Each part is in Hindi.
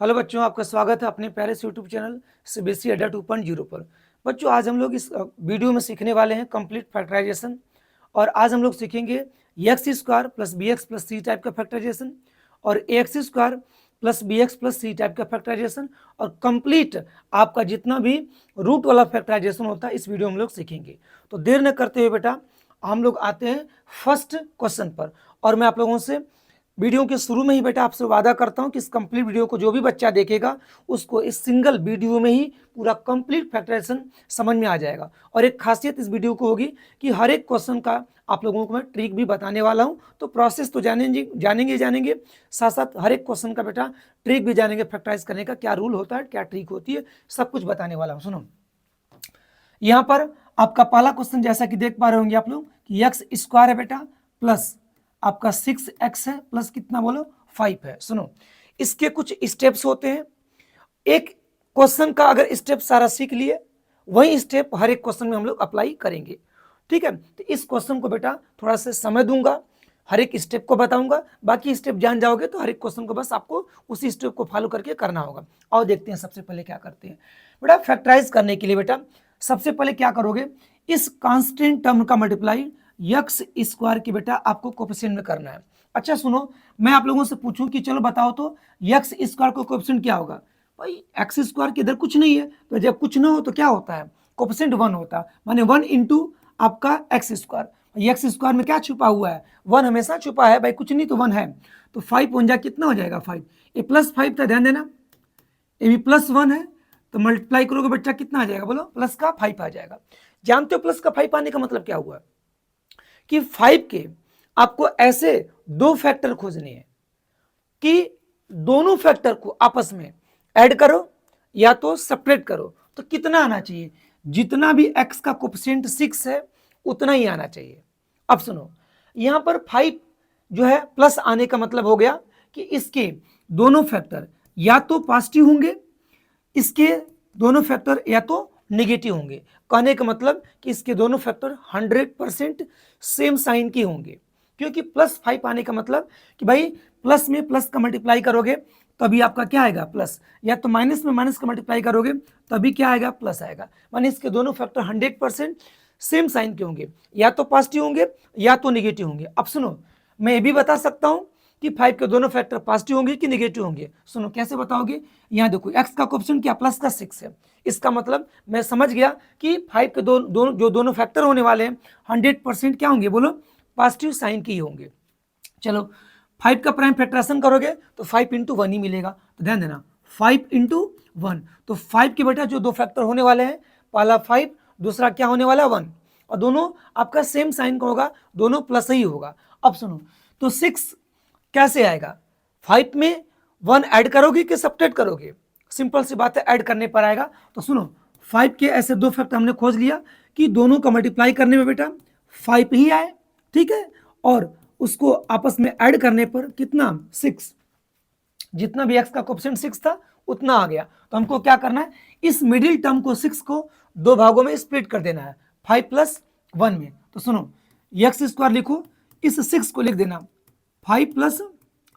हेलो बच्चों, आपका स्वागत है अपने प्यारे से यूट्यूब चैनल सीबीएसई अड्डा 2.0 पर। बच्चों, आज हम लोग इस वीडियो में सीखने वाले हैं कंप्लीट फैक्टराइजेशन। और आज हम लोग सीखेंगे x square plus b x plus c type का फैक्टराइजेशन और a x square plus b x plus c type का फैक्टराइजेशन और कंप्लीट आपका जितना भी रूट वाला फैक्टराइजेशन होता है इस वीडियो में हम लोग सीखेंगे। तो देर न करते हुए बेटा हम लोग आते हैं फर्स्ट क्वेश्चन पर। और मैं आप लोगों से वीडियो के शुरू में ही बेटा आपसे वादा करता हूं कि इस कंप्लीट वीडियो को जो भी बच्चा देखेगा उसको इस सिंगल वीडियो में ही पूरा कंप्लीट फैक्टराइजेशन समझ में आ जाएगा। और एक खासियत इस वीडियो को होगी कि हर एक क्वेश्चन का आप लोगों को मैं ट्रिक भी बताने वाला हूं। तो प्रोसेस तो जानेंगे साथ साथ हर एक क्वेश्चन का बेटा ट्रिक भी जानेंगे, फैक्टराइज करने का क्या रूल होता है, क्या ट्रिक होती है, सब कुछ बताने वाला हूँ। सुनो, यहाँ पर आपका पहला क्वेश्चन जैसा कि देख पा रहे होंगे आप लोग कि एक्स स्क्वायर है बेटा प्लस आपका 6x है प्लस कितना बोलो 5 है। सुनो, इसके कुछ स्टेप्स होते हैं। एक क्वेश्चन का अगर स्टेप सारा सीख लिए वही स्टेप हर एक क्वेश्चन में हम लोग अप्लाई करेंगे। ठीक है, तो इस क्वेश्चन को बेटा थोड़ा सा समय दूंगा, हर एक स्टेप को बताऊंगा, बाकी स्टेप जान जाओगे तो हर एक क्वेश्चन को बस आपको उसी स्टेप को फॉलो करके करना होगा। और देखते हैं सबसे पहले क्या करते हैं बेटा। फैक्टराइज करने के लिए बेटा सबसे पहले क्या करोगे, इस कांस्टेंट टर्म का मल्टीप्लाई एक्स स्क्वायर की बेटा आपको कोफिशिएंट में करना है। अच्छा सुनो, मैं आप लोगों से पूछूं कि चलो बताओ तो एक्स स्क्वायर को कोफिशिएंट क्या होगा। भाई एक्स स्क्वायर के इधर कुछ नहीं है, तो जब कुछ ना हो तो क्या होता है, कोफिशिएंट 1 होता है, माने 1 इंटू आपका एक्स स्क्वायर। एक्स स्क्वायर में क्या छुपा हुआ है, 1 हमेशा छुपा है भाई, कुछ नहीं तो 1 है। तो 5 1 जा कितना हो जाएगा 5, ये प्लस 5 था, ध्यान देना, ये भी प्लस 1 है, तो मल्टीप्लाई करोगे बच्चा कितना आ जाएगा बोलो, प्लस का 5 आ जाएगा। जानते हो प्लस का 5 आने का मतलब क्या हुआ कि 5 के आपको ऐसे दो फैक्टर खोजने हैं कि दोनों फैक्टर को आपस में ऐड करो या तो सेपरेट करो। तो कितना आना चाहिए, जितना भी x का कोफिशिएंट 6 है उतना ही आना चाहिए। अब सुनो, यहां पर 5 जो है प्लस आने का मतलब हो गया कि इसके दोनों फैक्टर या तो पॉजिटिव होंगे, इसके दोनों फैक्टर या तो नेगेटिव होंगे। कहने का मतलब कि इसके दोनों फैक्टर 100% सेम साइन के होंगे, क्योंकि प्लस 5 आने का मतलब कि भाई प्लस में प्लस का मल्टीप्लाई करोगे तभी आपका क्या आएगा प्लस, या तो माइनस में माइनस का मल्टीप्लाई करोगे तभी क्या आएगा प्लस आएगा। माने इसके दोनों फैक्टर 100% सेम साइन के होंगे, या तो पॉजिटिव होंगे या तो निगेटिव होंगे। अब सुनो, मैं ये भी बता सकता हूं कि 5 के दोनों फैक्टर पॉजिटिव होंगे कि निगेटिव होंगे। सुनो कैसे बताओगे, यहाँ देखो x का कोफिशिएंट क्या प्लस का 6 है, इसका मतलब मैं समझ गया कि 5 के जो दोनों फैक्टर होने वाले हैं 100% क्या होंगे बोलो, पॉजिटिव साइन के ही होंगे। चलो 5 का प्राइम फैक्टराइजेशन करोगे तो 5 इंटू 1 ही मिलेगा। तो ध्यान देना 5 इंटू 1, तो 5 के बेटा जो दो फैक्टर होने वाले हैं, पहला 5, दूसरा क्या होने वाला 1, और दोनों आपका सेम साइन का होगा, दोनों प्लस ही होगा। अब सुनो, तो 6 कैसे आएगा, 5 में 1 ऐड करोगे कि सब्ट्रैक्ट करोगे, सिंपल सी बात है ऐड करने पर आएगा। तो सुनो 5 के ऐसे दो फैक्टर हमने खोज लिया कि दोनों का मल्टीप्लाई करने में बेटा 5 ही आए, ठीक है, और उसको आपस में ऐड करने पर कितना 6, जितना भी x का कोफिशिएंट 6 था उतना आ गया। तो हमको क्या करना है, इस मिडिल टर्म को 6 को दो भागों में स्प्लिट कर देना है, 5 प्लस 1 में। तो सुनो एक्स स्क्वायर लिखो, इस 6 को लिख देना 5 प्लस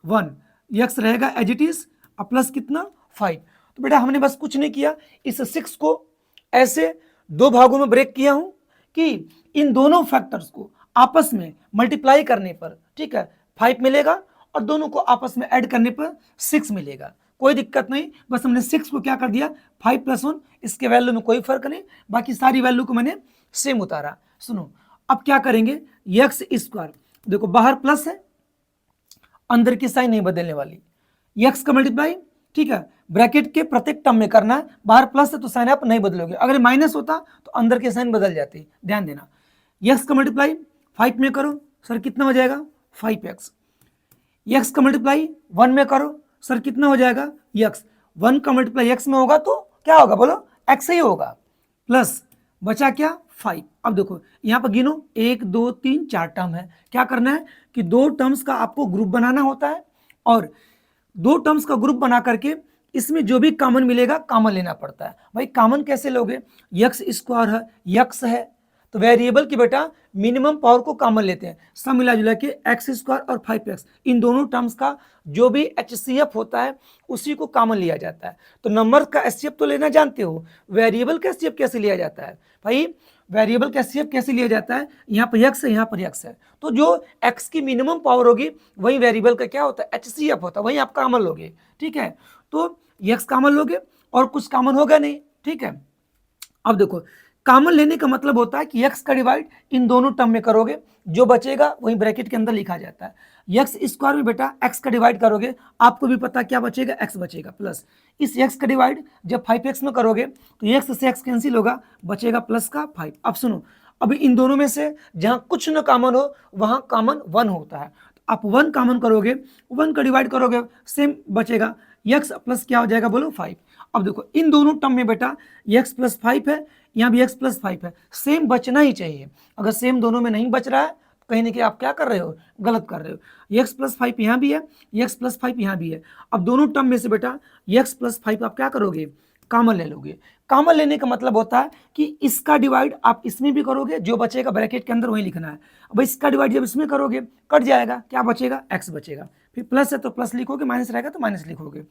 1, एक्स रहेगा एज इट इज, और प्लस कितना 5। तो बेटा हमने बस कुछ नहीं किया, इस 6 को ऐसे दो भागों में ब्रेक किया हूं कि इन दोनों फैक्टर्स को आपस में मल्टीप्लाई करने पर, ठीक है, 5 मिलेगा और दोनों को आपस में ऐड करने पर 6 मिलेगा। कोई दिक्कत नहीं, बस हमने 6 को क्या कर दिया 5 प्लस 1, इसके वैल्यू में कोई फर्क नहीं, बाकी सारी वैल्यू को मैंने सेम उतारा। सुनो अब क्या करेंगे, एक्स स्क्वायर देखो बाहर प्लस है, अंदर की साइन नहीं बदलने वाली, एक्स का मल्टीप्लाई, ठीक है, ब्रैकेट के प्रत्येक टर्म में करना है, बाहर प्लस है तो साइन आप नहीं बदलोगे, अगर माइनस होता तो अंदर के साइन बदल जाते, ध्यान देना। एक्स का मल्टीप्लाई 5 में करो सर कितना हो जाएगा 5x, एक्स का मल्टीप्लाई 1 में करो सर कितना हो जाएगा x, 1 का मल्टीप्लाई x में होगा तो क्या होगा बोलो x ही होगा, प्लस बचा क्या 5। अब देखो यहाँ पर गिनो 1 2 3 4 टर्म है, क्या करना है कि दो टर्म्स का आपको ग्रुप बनाना होता है, और दो टर्म्स का ग्रुप बना करके इसमें जो भी कॉमन मिलेगा कॉमन लेना पड़ता है। भाई कॉमन कैसे लोगे, एक्स स्क्वायर है, एक्स है, तो वेरिएबल की बेटा मिनिमम पावर को कॉमन लेते हैं, सब मिला जुला के एक्स स्क्वायर और 5x इन दोनों टर्म्स का जो भी HCF होता है उसी को कॉमन लिया जाता है। तो नंबर का HCF तो लेना जानते हो, वेरिएबल का HCF कैसे लिया जाता है भाई? वेरिएबल का HCF कैसे लिया जाता है? यहाँ पर x है, यहाँ पर x है, तो जो x की मिनिमम पावर होगी वही वेरिएबल का क्या होता है? HCF होता है, वही आप कॉमन लोगे। ठीक है, तो x कॉमन लोगे और कुछ कॉमन होगा नहीं। ठीक है, अब देखो कॉमन लेने का मतलब होता है कि x का डिवाइड इन दोनों टर्म में करोगे, जो बचेगा वही ब्रैकेट के अंदर लिखा जाता है। x स्क्वायर में बेटा x का डिवाइड करोगे, आपको भी पता क्या बचेगा? x बचेगा, प्लस इस x का डिवाइड जब 5x में करोगे तो x से x कैंसिल होगा, बचेगा प्लस का 5। अब सुनो, अभी इन दोनों में से जहाँ कुछ न कॉमन हो वहाँ कॉमन 1 होता है, तो आप 1 कॉमन करोगे, 1 का डिवाइड करोगे सेम बचेगा, x प्लस क्या हो जाएगा बोलो? 5। अब देखो इन दोनों टर्म में बेटा x प्लस 5 है, यहाँ भी x प्लस 5 है, सेम बचना ही चाहिए। अगर सेम दोनों में नहीं बच रहा है तो कहीं ना कहीं आप क्या कर रहे हो? गलत कर रहे हो। x प्लस 5 यहाँ भी है, x प्लस 5 यहाँ भी है। अब दोनों टर्म में से बेटा x प्लस 5 आप क्या करोगे? कॉमन ले लोगे। कॉमन लेने का मतलब होता है कि इसका डिवाइड आप इसमें भी करोगे, जो बचेगा ब्रैकेट के अंदर वही लिखना है। अब इसका डिवाइड जब इसमें करोगे कट जाएगा, क्या बचेगा? x बचेगा, फिर प्लस है तो प्लस लिखोगे, माइनस रहेगा तो माइनस लिखोगे।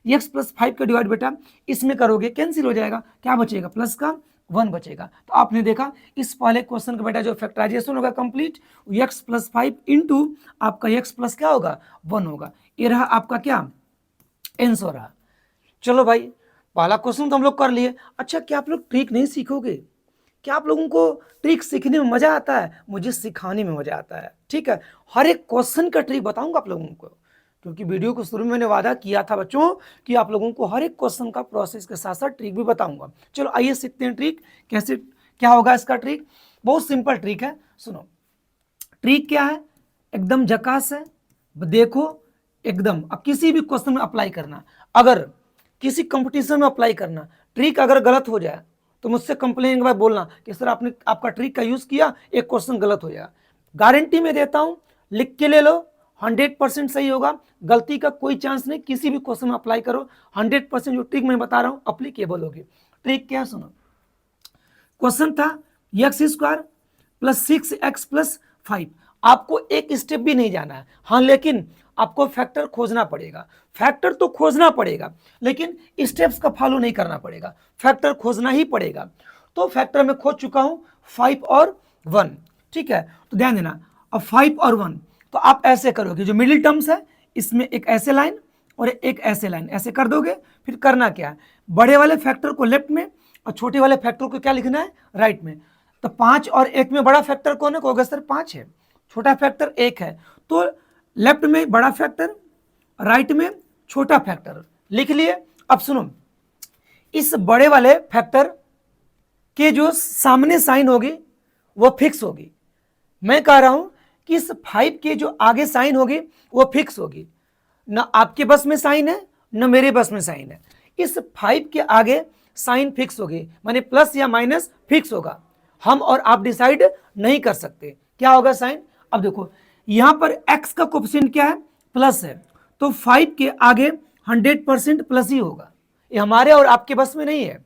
x प्लस 5 का डिवाइड बेटा इसमें करोगे, कैंसिल हो जाएगा, क्या बचेगा? प्लस का 1 बचेगा। तो आपने देखा इस पहले क्वेश्चन का बेटा जो फैक्टराइजेशन होगा कंप्लीट, x प्लस 5 इंटू आपका x प्लस क्या होगा? 1 होगा। ये रहा आपका क्या आंसर रहा। चलो भाई, पहला क्वेश्चन तो हम लोग कर लिए। अच्छा, क्या आप लोग ट्रिक नहीं सीखोगे? क्या आप लोगों को ट्रिक सीखने में मजा आता है? मुझे सिखाने में मजा आता है। ठीक है, हर एक क्वेश्चन का ट्रिक बताऊंगा आप लोगों को, क्योंकि वीडियो को शुरू में मैंने वादा किया था बच्चों कि आप लोगों को हर एक क्वेश्चन का प्रोसेस के साथ साथ ट्रिक भी बताऊंगा। चलो आइए सीखते हैं ट्रिक कैसे, क्या होगा इसका ट्रिक। बहुत सिंपल ट्रिक है, सुनो। ट्रिक क्या है? एकदम झकास है, देखो एकदम। अब किसी भी क्वेश्चन में अप्लाई करना, अगर किसी कंपटीशन में अप्लाई करना, ट्रिक अगर गलत हो जाए तो मुझसे कंप्लेन के बाद बोलना कि सर आपने आपका ट्रिक का यूज़ किया, एक क्वेश्चन गलत हो जाएगा। गारंटी में देता हूँ, लिख के ले लो, 100% सही होगा, गलती का कोई चांस नहीं। किसी भी क्वेश्चन में अप्लाई करो, 100% जो ट्रिक मैं बता रहा हूँ अप्लीकेबल होगी। ट्रिक क्या है सुनो। क्वेश्चन था x square plus 6x plus 5। आपको एक स्टेप भी नहीं जाना है, हाँ, लेकिन आपको फैक्टर खोजना पड़ेगा। फैक्टर तो खोजना पड़ेगा, लेकिन स्टेप्स का फॉलो नहीं करना पड़ेगा, फैक्टर खोजना ही पड़ेगा। तो फैक्टर में खोज चुका हूं 5 और 1। ठीक है, तो ध्यान देना, अब 5 और 1 तो आप ऐसे करोगे, जो मिडिल टर्म्स है इसमें एक ऐसे लाइन और एक ऐसे लाइन, ऐसे कर दोगे। फिर करना क्या है, बड़े वाले फैक्टर को लेफ्ट में और छोटे वाले फैक्टर को क्या लिखना है? राइट में। तो 5 और 1 में बड़ा फैक्टर कौन है? कहोगे सर 5 है, छोटा फैक्टर 1 है, तो लेफ्ट में बड़ा फैक्टर, राइट में छोटा फैक्टर लिख लिए। अब सुनो, इस बड़े वाले फैक्टर के जो सामने साइन होगी वो फिक्स होगी। मैं कह रहा हूं कि इस 5 के जो आगे साइन होगी वो फिक्स होगी। ना आपके बस में साइन है, ना मेरे बस में साइन है। इस 5 के आगे साइन फिक्स होगी, माने प्लस या माइनस फिक्स होगा। हम और आप डिसाइड नहीं कर सकते क्या होगा साइन। अब देखो यहां पर x का कोफिशिएंट क्या है? प्लस है, तो 5 के आगे 100% प्लस ही होगा। ये हमारे और आपके बस में नहीं है।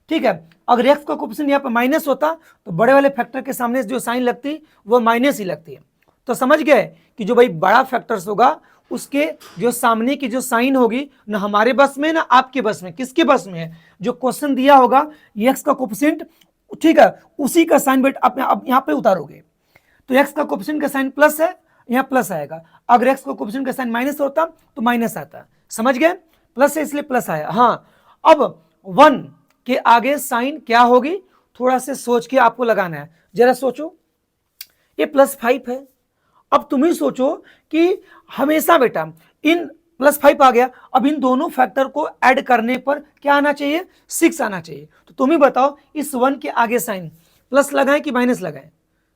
ठीक है, अगर x का कोफिशिएंट यहाँ पर माइनस होता तो बड़े वाले फैक्टर के सामने जो साइन लगती वो माइनस ही लगती है। तो समझ गए कि जो भाई बड़ा फैक्टर्स होगा उसके जो सामने की जो साइन होगी ना हमारे बस में ना आपके बस में। किसके बस में है? जो क्वेश्चन दिया होगा x का कोफिशिएंट, ठीक है, उसी का साइन बेट आप यहाँ पे उतारोगे। तो x का कोफिशिएंट का साइन प्लस है, यहाँ प्लस आएगा। अगर x का कोफिशिएंट का साइन माइनस होता तो माइनस आता। समझ गए? प्लस है इसलिए प्लस आया। हाँ, अब 1 के आगे साइन क्या होगी? थोड़ा से सोच के आपको लगाना है, जरा सोचो। ये +5 है। अब तुम ही सोचो कि हमेशा बेटा इन +5 आ गया, अब इन दोनों फैक्टर को ऐड करने पर क्या आना चाहिए? 6 आना चाहिए। तो तुम ही बताओ इस 1 के आगे साइन प्लस लगाएं कि माइनस लगाएं?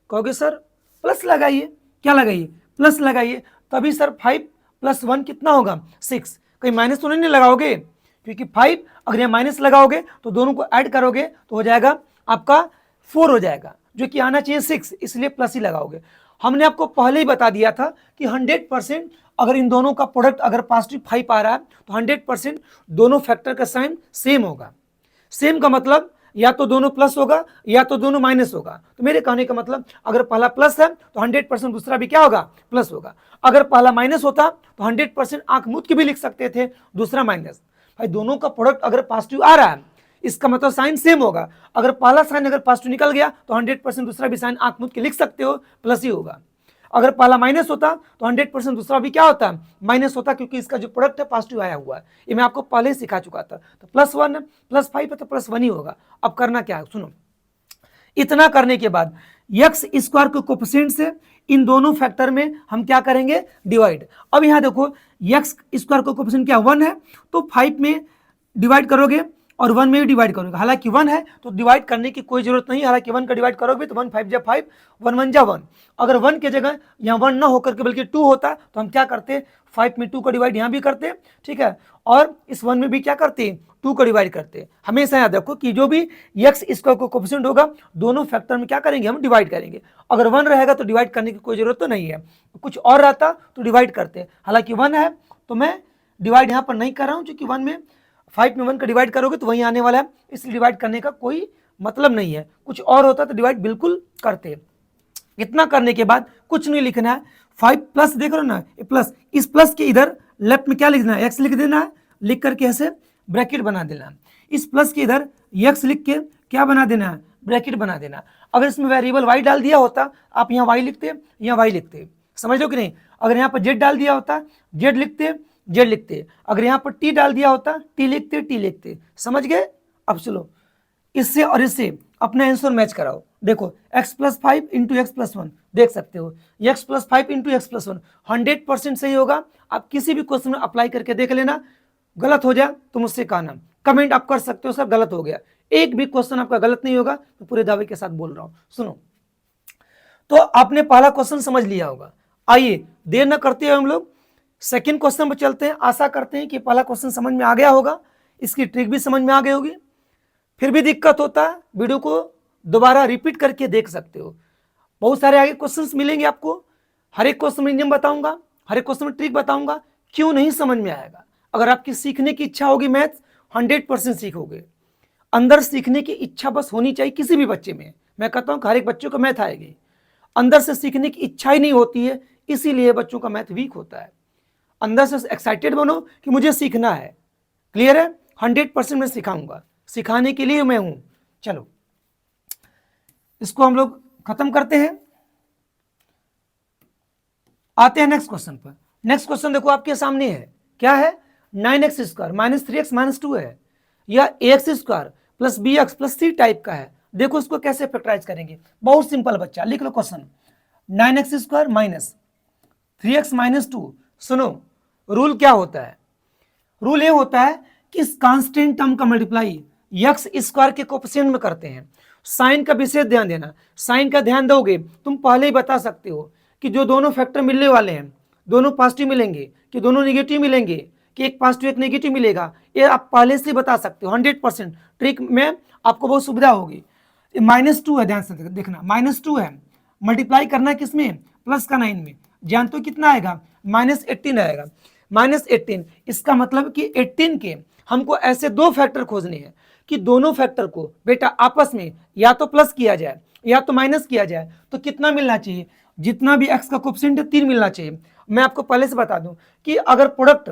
कहोगे सर प्लस लगाइए। क्या लगाइए? प्लस लगाइए। तभी सर 5 + 1 कितना होगा? 6। कहीं माइनस तो नहीं लगाओगे? क्योंकि 5 अगर यहाँ माइनस लगाओगे तो दोनों को ऐड करोगे तो हो जाएगा आपका 4 हो जाएगा, जो कि आना चाहिए 6, इसलिए प्लस ही लगाओगे। हमने आपको पहले ही बता दिया था कि 100% अगर इन दोनों का प्रोडक्ट अगर +5 आ रहा है तो 100% दोनों फैक्टर का साइन सेम होगा। सेम का मतलब या तो दोनों प्लस होगा या तो दोनों माइनस होगा। तो मेरे कहने का मतलब अगर पहला प्लस है तो 100% दूसरा भी क्या होगा, प्लस होगा। अगर पहला माइनस होता तो 100% आंख मूंद के भी लिख सकते थे, दूसरा माइनस। भाई दोनों का प्रोडक्ट अगर पॉजिटिव आ रहा है इसका मतलब साइन सेम होगा। अगर पहला साइन अगर पॉजिटिव निकल गया तो 100% दूसरा भी साइन आंख मूंद के लिख सकते हो, प्लस ही होगा। अगर पहला माइनस होता तो 100% दूसरा भी क्या होता, माइनस होता, क्योंकि इसका जो प्रोडक्ट है पॉजिटिव आया हुआ है। ये मैं आपको पहले ही सिखा चुका था। तो +1 +5 है तो +1 ही होगा। अब करना क्या है, सुनो। इतना करने के बाद एक्स स्क्वायर के कोफिशिएंट से इन दोनों फैक्टर में हम क्या करेंगे, डिवाइड। अब यहां देखो एक्स स्क्वायर का कोफिशिएंट क्या 1 है, तो 5 में डिवाइड करोगे और 1 में भी डिवाइड करोगे। हालांकि 1 है तो डिवाइड करने की कोई जरूरत नहीं, हालांकि 1 का डिवाइड करोगे तो 1 5 जा 5, 1 1 जा 1। अगर 1 की जगह यहाँ 1 ना होकर के बल्कि 2 होता तो हम क्या करते, 5 में 2 का डिवाइड यहाँ भी करते, ठीक है, और इस 1 में भी क्या करते, 2 का डिवाइड करते। हमेशा याद रखो कि जो भी एक्स स्क्वायर का कोफिशिएंट होगा दोनों फैक्टर में क्या करेंगे, हम डिवाइड करेंगे। अगर 1 रहेगा तो डिवाइड करने की कोई जरूरत तो नहीं है, कुछ और रहता तो डिवाइड करते। हालांकि 1 है तो मैं डिवाइड यहाँ पर नहीं कर रहा हूँ, क्योंकि 1 में 5 में 1 का डिवाइड करोगे तो वहीं आने वाला है, इसलिए डिवाइड करने का कोई मतलब नहीं है। कुछ और होता तो डिवाइड बिल्कुल करते। इतना करने के बाद कुछ नहीं लिखना है, 5 प्लस देख रहे हो ना, प्लस, इस प्लस के इधर लेफ्ट में क्या लिखना है, एक्स लिख देना है, लिख करके ऐसे ब्रैकेट बना देना है। इस प्लस के इधर एक्स लिख के क्या बना देना है, ब्रैकेट बना देना। अगर इसमें वेरिएबल वाई डाल दिया होता आप यहाँ वाई लिखते, यहाँ वाई लिखते, समझ लो कि नहीं। अगर यहाँ पर जेड डाल दिया होता जेड लिखते, जेड लिखते। अगर यहाँ पर टी डाल दिया होता टी लिखते, टी लिखते। समझ गए। अब चलो इससे और इससे अपना आंसर मैच कराओ। देखो x + 5 × x + 1 देख सकते हो, x + 5 × x + 1 100% सही होगा। आप किसी भी क्वेश्चन में अप्लाई करके देख लेना, गलत हो जाए तो मुझसे कहना, कमेंट आप कर सकते हो सर गलत हो गया। एक भी क्वेश्चन आपका गलत नहीं होगा, मैं पूरे दावे के साथ बोल रहा हूं। सुनो, तो आपने पहला क्वेश्चन समझ लिया होगा। आइए देर न करते हुए हम लोग सेकंड क्वेश्चन पर चलते हैं। आशा करते हैं कि पहला क्वेश्चन समझ में आ गया होगा, इसकी ट्रिक भी समझ में आ गई होगी। फिर भी दिक्कत होता है, वीडियो को दोबारा रिपीट करके देख सकते हो। बहुत सारे आगे क्वेश्चंस मिलेंगे आपको, हर एक क्वेश्चन में नियम बताऊंगा, हर एक क्वेश्चन में ट्रिक बताऊंगा। क्यों नहीं समझ में आएगा, अगर आपकी सीखने की इच्छा होगी मैथ्स 100% सीखोगे। अंदर सीखने की इच्छा बस होनी चाहिए किसी भी बच्चे में। मैं कहता हूँ हर एक बच्चे को मैथ आएगी, अंदर से सीखने की इच्छा ही नहीं होती है, इसीलिए बच्चों का मैथ वीक होता है। अंदर से एक्साइटेड बनो कि मुझे सीखना है। क्लियर है, 100% मैं सिखाऊंगा, सिखाने के लिए मैं हूं। चलो इसको हम लोग खत्म करते हैं, आते हैं नेक्स्ट क्वेश्चन पर। नेक्स्ट क्वेश्चन देखो आपके सामने है, क्या है, 9x² - 3x - 2 है, या ax² + bx + c टाइप का है। देखो इसको कैसे फैक्टराइज करेंगे, बहुत सिंपल बच्चा, लिख लो क्वेश्चन। 9x² - 3x - 2। सुनो रूल क्या होता है, रूल ये होता है कि इस कांस्टेंट टर्म का मल्टीप्लाई एक्स स्क्वायर के कोफिशिएंट में करते हैं। साइन का विशेष ध्यान देना, साइन का ध्यान दोगे तुम पहले ही बता सकते हो कि जो दोनों फैक्टर मिलने वाले हैं दोनों पॉजिटिव मिलेंगे कि दोनों नेगेटिव मिलेंगे, कि एक पॉजिटिव एक नेगेटिव मिलेगा, ये आप पहले से बता सकते हो। 100% ट्रिक में आपको बहुत सुविधा होगी। -2 है, ध्यान से देखना, -2 है, मल्टीप्लाई करना है किसमें, प्लस का 9 में। जानते हो कितना आएगा, -18 आएगा। -18 इसका मतलब कि 18 के हमको ऐसे दो फैक्टर खोजने हैं कि दोनों फैक्टर को बेटा आपस में या तो प्लस किया जाए या तो माइनस किया जाए। तो कितना मिलना चाहिए, जितना भी x का कोफिशिएंट है 3 मिलना चाहिए। मैं आपको पहले से बता दूं कि अगर प्रोडक्ट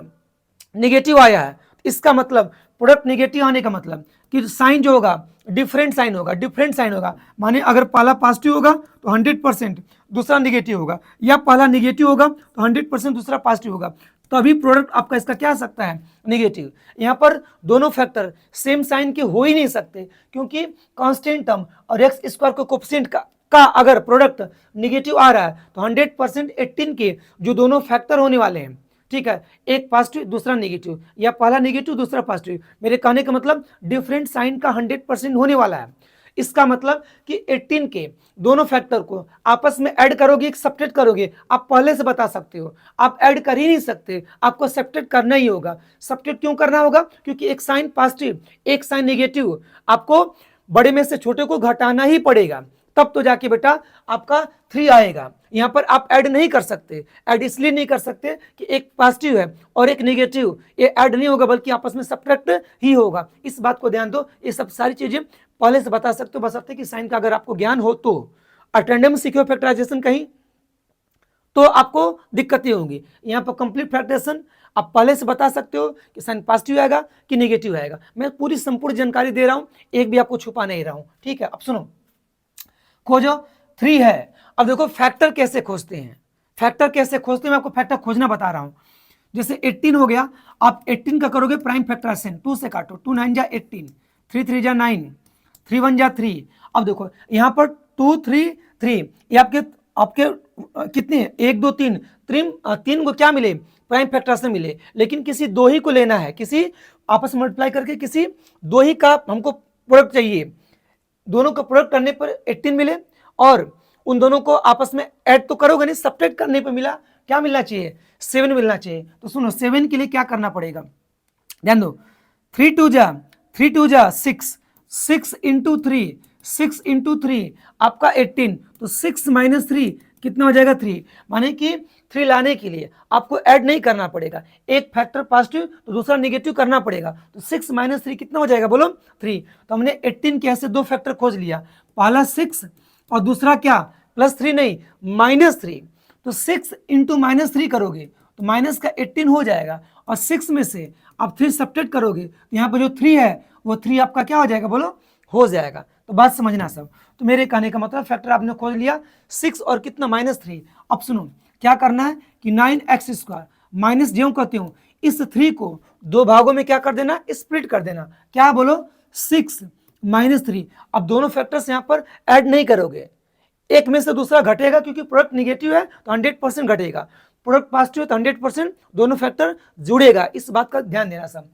नेगेटिव आया है, इसका मतलब प्रोडक्ट नेगेटिव आने का मतलब कि साइन जो होगा डिफरेंट साइन होगा, डिफरेंट साइन होगा। माने अगर पहला पॉजिटिव होगा तो 100% दूसरा नेगेटिव होगा, या पहला नेगेटिव होगा तो 100% दूसरा पॉजिटिव होगा, तभी प्रोडक्ट आपका इसका क्या आ सकता है, नेगेटिव। यहाँ पर दोनों फैक्टर सेम साइन के हो ही नहीं सकते, क्योंकि कांस्टेंट टर्म और एक्स स्क्वायर को कोफिशिएंट का अगर प्रोडक्ट नेगेटिव आ रहा है तो 100% 18 के जो दोनों फैक्टर होने वाले हैं, ठीक है, एक पॉजिटिव दूसरा नेगेटिव, या पहला नेगेटिव दूसरा पॉजिटिव। मेरे कहने का मतलब डिफरेंट साइन का 100% होने वाला है। इसका मतलब कि 18 के दोनों फैक्टर को आपस में ऐड करोगे, एक सब्ट्रैक्ट करोगे, आप पहले से बता सकते हो। आप ऐड कर ही नहीं सकते, आपको सब्ट्रैक्ट करना ही होगा। सब्ट्रैक्ट क्यों करना होगा, क्योंकि एक साइन पॉजिटिव एक साइन नेगेटिव, आपको बड़े में से छोटे को घटाना ही पड़ेगा, तब तो जाके बेटा आपका 3 आएगा। यहाँ पर आप ऐड नहीं कर सकते। ऐड इसलिए नहीं कर सकते कि एक पॉजिटिव है और एक नेगेटिव, ये ऐड नहीं होगा बल्कि आपस में सब्ट्रैक्ट ही होगा। इस बात को ध्यान दो, ये सब सारी चीजें पहले से बता सकते हो, बशर्ते कि साइन का अगर आपको ज्ञान हो तो। अटेंडेंस सीखे फैक्टराइजेशन कहीं तो आपको दिक्कतें होंगी। यहाँ पर कंप्लीट फैक्टराइजेशन आप पहले से बता सकते हो कि साइन पॉजिटिव आएगा कि नेगेटिव आएगा। मैं पूरी संपूर्ण जानकारी दे रहा हूँ, एक भी आपको छुपा नहीं रहा हूँ, ठीक है। अब सुनो, खोजो 3 है। अब देखो फैक्टर कैसे खोजते हैं, फैक्टर कैसे खोजते हैं, मैं आपको फैक्टर खोजना बता रहा हूँ। जैसे 18 हो गया, आप 18 का करोगे प्राइम फैक्टराइजेशन, 2 से काटो, 2 9 जा 18, 3 3 जा 9, 3 1 जा 3। अब देखो यहाँ पर 2 3 3, ये आपके आपके कितने 1 2 3 तीन को क्या मिले, प्राइम फैक्टराइजेशन मिले, लेकिन किसी दो ही को लेना है, किसी आपस में मल्टीप्लाई करके किसी दो ही का हमको प्रोडक्ट चाहिए। दोनों का प्रोडक्ट करने पर 18 मिले और उन दोनों को आपस में ऐड तो करोगे नहीं, सब्ट्रैक्ट करने पर मिला, क्या मिलना चाहिए, 7 मिलना चाहिए। तो सुनो 7 के लिए क्या करना पड़ेगा, ध्यान दो, 3 2 जा 6, 6 इंटू 3, 6 इंटू 3 आपका 18, तो 6 माइनस 3 कितना हो जाएगा 3, माने कि 3 लाने के लिए आपको ऐड नहीं करना पड़ेगा, एक फैक्टर पॉजिटिव तो दूसरा नेगेटिव करना पड़ेगा। तो 6 माइनस 3 कितना हो जाएगा बोलो 3। तो हमने 18 के ऐसे दो फैक्टर खोज लिया, पहला 6 और दूसरा क्या +3 नहीं -3। तो 6 इंटू -3 करोगे तो माइनस का 18 हो जाएगा और 6 में से आप 3 सब्ट्रैक्ट करोगे तो यहाँ पर जो 3 है वो 3 आपका क्या हो जाएगा बोलो, हो जाएगा। तो बात समझना सब। तो मेरे कहने का मतलब फैक्टर आपने खोज लिया 6 और कितना -3। अब सुनो क्या करना है कि 9x² माइनस ज्यों कहते हूँ इस 3 को दो भागों में क्या कर देना, स्प्लिट कर देना, क्या बोलो 6 -3। अब दोनों फैक्टर्स यहाँ पर ऐड नहीं करोगे, एक में से दूसरा घटेगा क्योंकि प्रोडक्ट निगेटिव है तो 100% घटेगा, प्रोडक्ट पॉजिटिव है तो 100% दोनों फैक्टर जुड़ेगा, इस बात का ध्यान देना सब।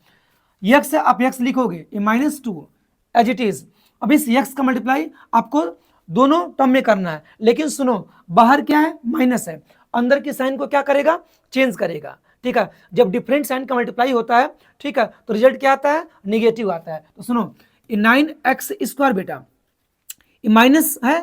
यक्स है आप यक्स लिखोगे ये -2 एज इट इज। अब इस यक्स का मल्टीप्लाई आपको दोनों टर्म में करना है, लेकिन सुनो बाहर क्या है माइनस है, अंदर की साइन को क्या करेगा चेंज करेगा, ठीक है। जब डिफरेंट साइन का मल्टीप्लाई होता है, ठीक है, तो रिजल्ट क्या आता है निगेटिव आता है। तो सुनो ये 9x² बेटा ये माइनस है,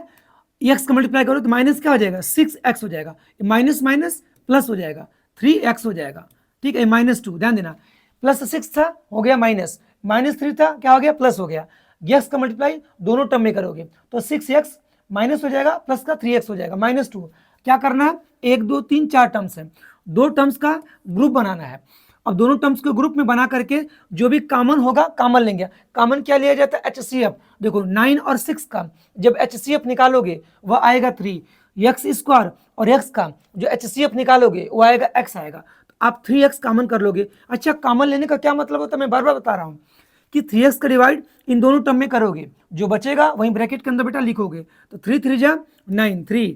एक्स का मल्टीप्लाई करो तो माइनस क्या हो जाएगा 6x हो जाएगा, माइनस माइनस प्लस हो जाएगा 3x हो जाएगा, ठीक है। -2 ध्यान देना, +6 था हो गया माइनस, -3 था क्या हो गया प्लस हो गया। एक्स का मल्टीप्लाई दोनों टर्म में करोगे तो 6x माइनस हो जाएगा प्लस का 3x हो जाएगा -2। क्या करना है 1 2 3 4 टर्म्स है, दो टर्म्स का ग्रुप बनाना है। अब दोनों टर्म्स को ग्रुप में बना करके जो भी कॉमन होगा कॉमन लेंगे। कॉमन क्या लिया जाता है HCF। देखो 9 और 6 का जब HCF निकालोगे वह आएगा 3, x² और x का जो HCF निकालोगे वो आएगा x आएगा, तो आप 3x कॉमन कर लोगे। अच्छा कॉमन लेने का क्या मतलब होता है, मैं बार बार बता रहा हूँ कि 3x का डिवाइड इन दोनों टर्म में करोगे, जो बचेगा वहीं ब्रैकेट के अंदर बेटा लिखोगे। तो 3 3 जा 9 3,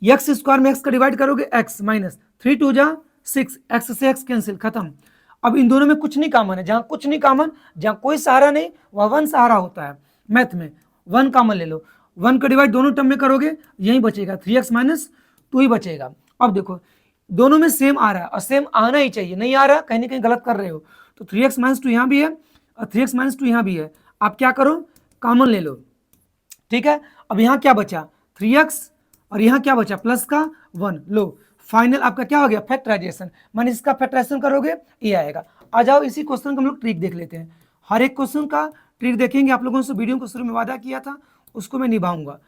x² में x का डिवाइड करोगे x माइनस 3 2 जा 6, x से x कैंसिल खत्म। अब इन दोनों में कुछ नहीं कॉमन है, जहां कुछ नहीं कॉमन, जहां कोई सहारा नहीं वह 1 सहारा होता है। मैथ में 1 कॉमन ले लो, 1 का डिवाइड दोनों टर्म में करोगे यही बचेगा 3x माइनस 2 ही बचेगा। अब देखो दोनों में सेम आ रहा है और सेम आना ही चाहिए, नहीं आ रहा कहीं ना कहीं गलत कर रहे हो। तो 3x माइनस 2 यहाँ भी है और 3x माइनस 2 यहाँ भी है, आप क्या करो कॉमन ले लो, ठीक है। अब यहाँ क्या बचा 3x और यहाँ क्या बचा प्लस का 1, लो फाइनल आपका क्या हो गया फैक्टराइजेशन, माने इसका फैक्टराइजेशन करोगे ये आएगा। आ जाओ इसी क्वेश्चन का हम लोग ट्रिक देख लेते हैं, हर एक क्वेश्चन का ट्रिक देखेंगे। आप लोगों से वीडियो को शुरू में वादा किया था उसको मैं निभाऊंगा।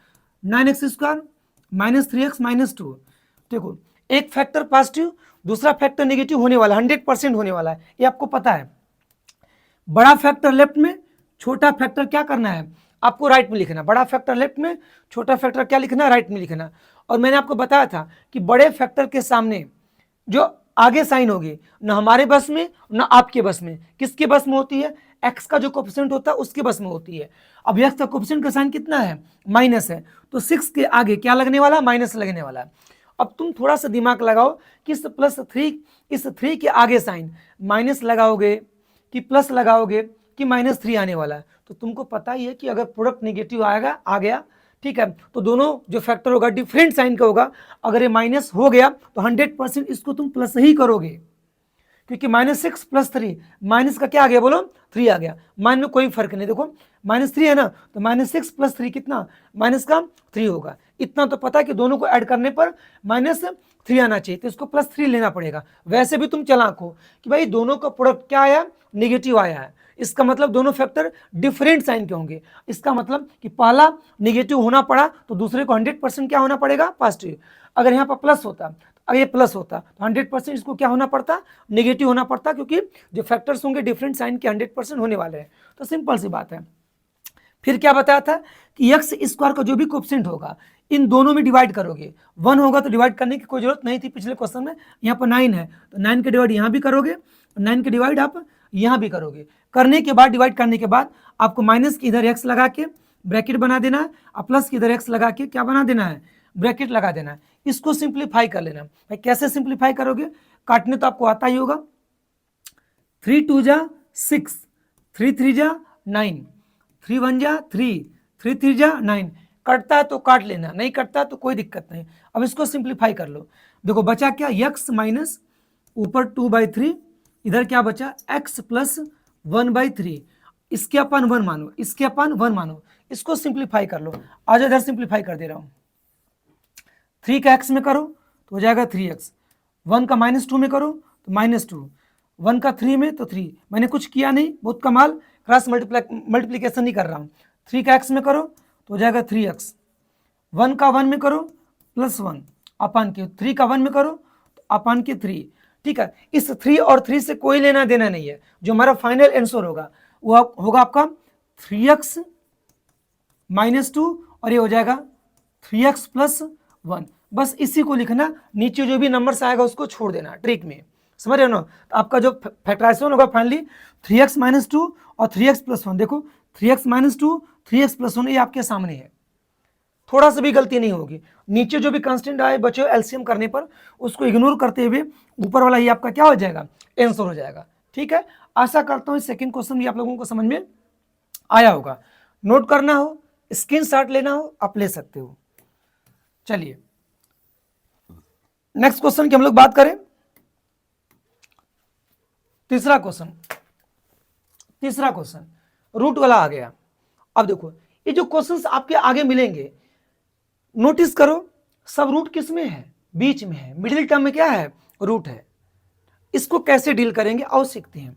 9x² माइनस 3x माइनस 2, देखो एक फैक्टर पॉजिटिव दूसरा फैक्टर नेगेटिव होने वाला 100% होने वाला है, ये आपको पता है। बड़ा फैक्टर लेफ्ट में, छोटा फैक्टर क्या करना है आपको राइट में लिखना, बड़ा फैक्टर लेफ्ट में, छोटा फैक्टर क्या लिखना राइट में लिखना। और मैंने आपको बताया था कि बड़े फैक्टर के सामने जो आगे साइन होगी न हमारे बस में न आपके बस में, किसके बस में होती है x का जो कोफिशिएंट होता है उसके बस में होती है। अब x का कोफिशिएंट का साइन कितना है माइनस है, तो 6 के आगे क्या लगने वाला माइनस लगने वाला है। अब तुम थोड़ा सा दिमाग लगाओ कि इस +3 के आगे साइन माइनस लगाओगे कि प्लस लगाओगे कि -3 आने वाला है। तो तुमको पता ही है कि अगर प्रोडक्ट नेगेटिव आएगा आ गया, ठीक है, तो दोनों जो फैक्टर होगा डिफरेंट साइन का होगा। अगर ये माइनस हो गया तो 100% इसको तुम प्लस ही करोगे, क्योंकि -6 + 3 माइनस का क्या आ गया बोलो 3 आ गया। मान में कोई फर्क नहीं, देखो -3 है ना, तो -6 + 3 कितना माइनस का 3 होगा। इतना तो पता है कि दोनों को ऐड करने पर -3 आना चाहिए, तो इसको +3 लेना पड़ेगा। वैसे भी तुम चालाक हो कि भाई दोनों का प्रोडक्ट क्या आया नेगेटिव आया है, इसका मतलब दोनों फैक्टर डिफरेंट साइन के होंगे। इसका मतलब कि पहला निगेटिव होना पड़ा तो दूसरे को 100% क्या होना पड़ेगा, पॉजिटिव। अगर यहाँ पर प्लस होता, अगर ये प्लस होता तो 100% इसको क्या होना पड़ता, नेगेटिव होना पड़ता, क्योंकि जो फैक्टर्स होंगे डिफरेंट साइन के 100% होने वाले हैं। तो सिंपल सी बात है। फिर क्या बताया था कि एक्स स्क्वायर का जो भी कोएफिशिएंट होगा इन दोनों में डिवाइड करोगे। 1 होगा तो डिवाइड करने की कोई जरूरत नहीं थी पिछले क्वेश्चन में। यहाँ पर 9 है तो 9 के डिवाइड यहाँ भी करोगे, 9 के डिवाइड आप यहाँ भी करोगे। करने के बाद, डिवाइड करने के बाद आपको माइनस की इधर एक्स लगा के ब्रैकेट बना देना है और प्लस की इधर एक्स लगा के क्या बना देना है, ब्रैकेट लगा देना है। इसको सिंप्लीफाई कर लेना। भाई कैसे सिंप्लीफाई करोगे, काटने तो आपको आता ही होगा। 3 2 जा 6, 3 3 जा 9, 3 1 जा 3, 3 3 जा 9। कटता है तो काट लेना, नहीं कटता तो कोई दिक्कत नहीं। अब इसको सिंप्लीफाई कर लो। देखो बचा क्या, x माइनस ऊपर 2/3, इधर क्या बचा x प्लस 1/3। इसके अपन 1 मानो, इसके अपन 1 मानो। इसको सिंप्लीफाई कर लो। आज इधर सिंप्लीफाई कर दे रहा हूं। 3 का x में करो तो हो जाएगा 3x, 1 का -2 में करो तो -2, 1 का 3 में तो 3। मैंने कुछ किया नहीं, बहुत कमाल, क्रॉस मल्टीप्लीकेशन नहीं कर रहा हूँ। 3 का x में करो तो हो जाएगा 3x, 1 का 1 में करो +1 अपान के 3 का 1 में करो तो अपान के 3। ठीक है, इस 3 और 3 से कोई लेना देना नहीं है। जो हमारा फाइनल आंसर होगा वो होगा आपका 3x -2 और ये हो जाएगा 3x + 1। बस इसी को लिखना, नीचे जो भी नंबर्स आएगा उसको छोड़ देना ट्रिक में, समझ रहे हो ना। तो आपका जो फैक्टराइजेशन होगा फाइनली 3x -2 और 3x + 1। देखो 3x -2 3x + 1 ये आपके सामने है, थोड़ा सा भी गलती नहीं होगी। नीचे जो भी कांस्टेंट आए बच्चे एलसीएम करने पर उसको इग्नोर करते हुए ऊपर वाला ही आपका क्या हो जाएगा, आंसर हो जाएगा। ठीक है, आशा करता हूँ सेकंड क्वेश्चन भी आप लोगों को समझ में आया होगा। नोट करना हो, स्क्रीनशॉट लेना हो, आप ले सकते हो। चलिए नेक्स्ट क्वेश्चन की हम लोग बात करें। तीसरा क्वेश्चन रूट वाला आ गया। अब देखो ये जो क्वेश्चंस आपके आगे मिलेंगे, नोटिस करो सब रूट किस में है, बीच में है, मिडिल टर्म में क्या है, रूट है। इसको कैसे डील करेंगे आओ सीखते हैं।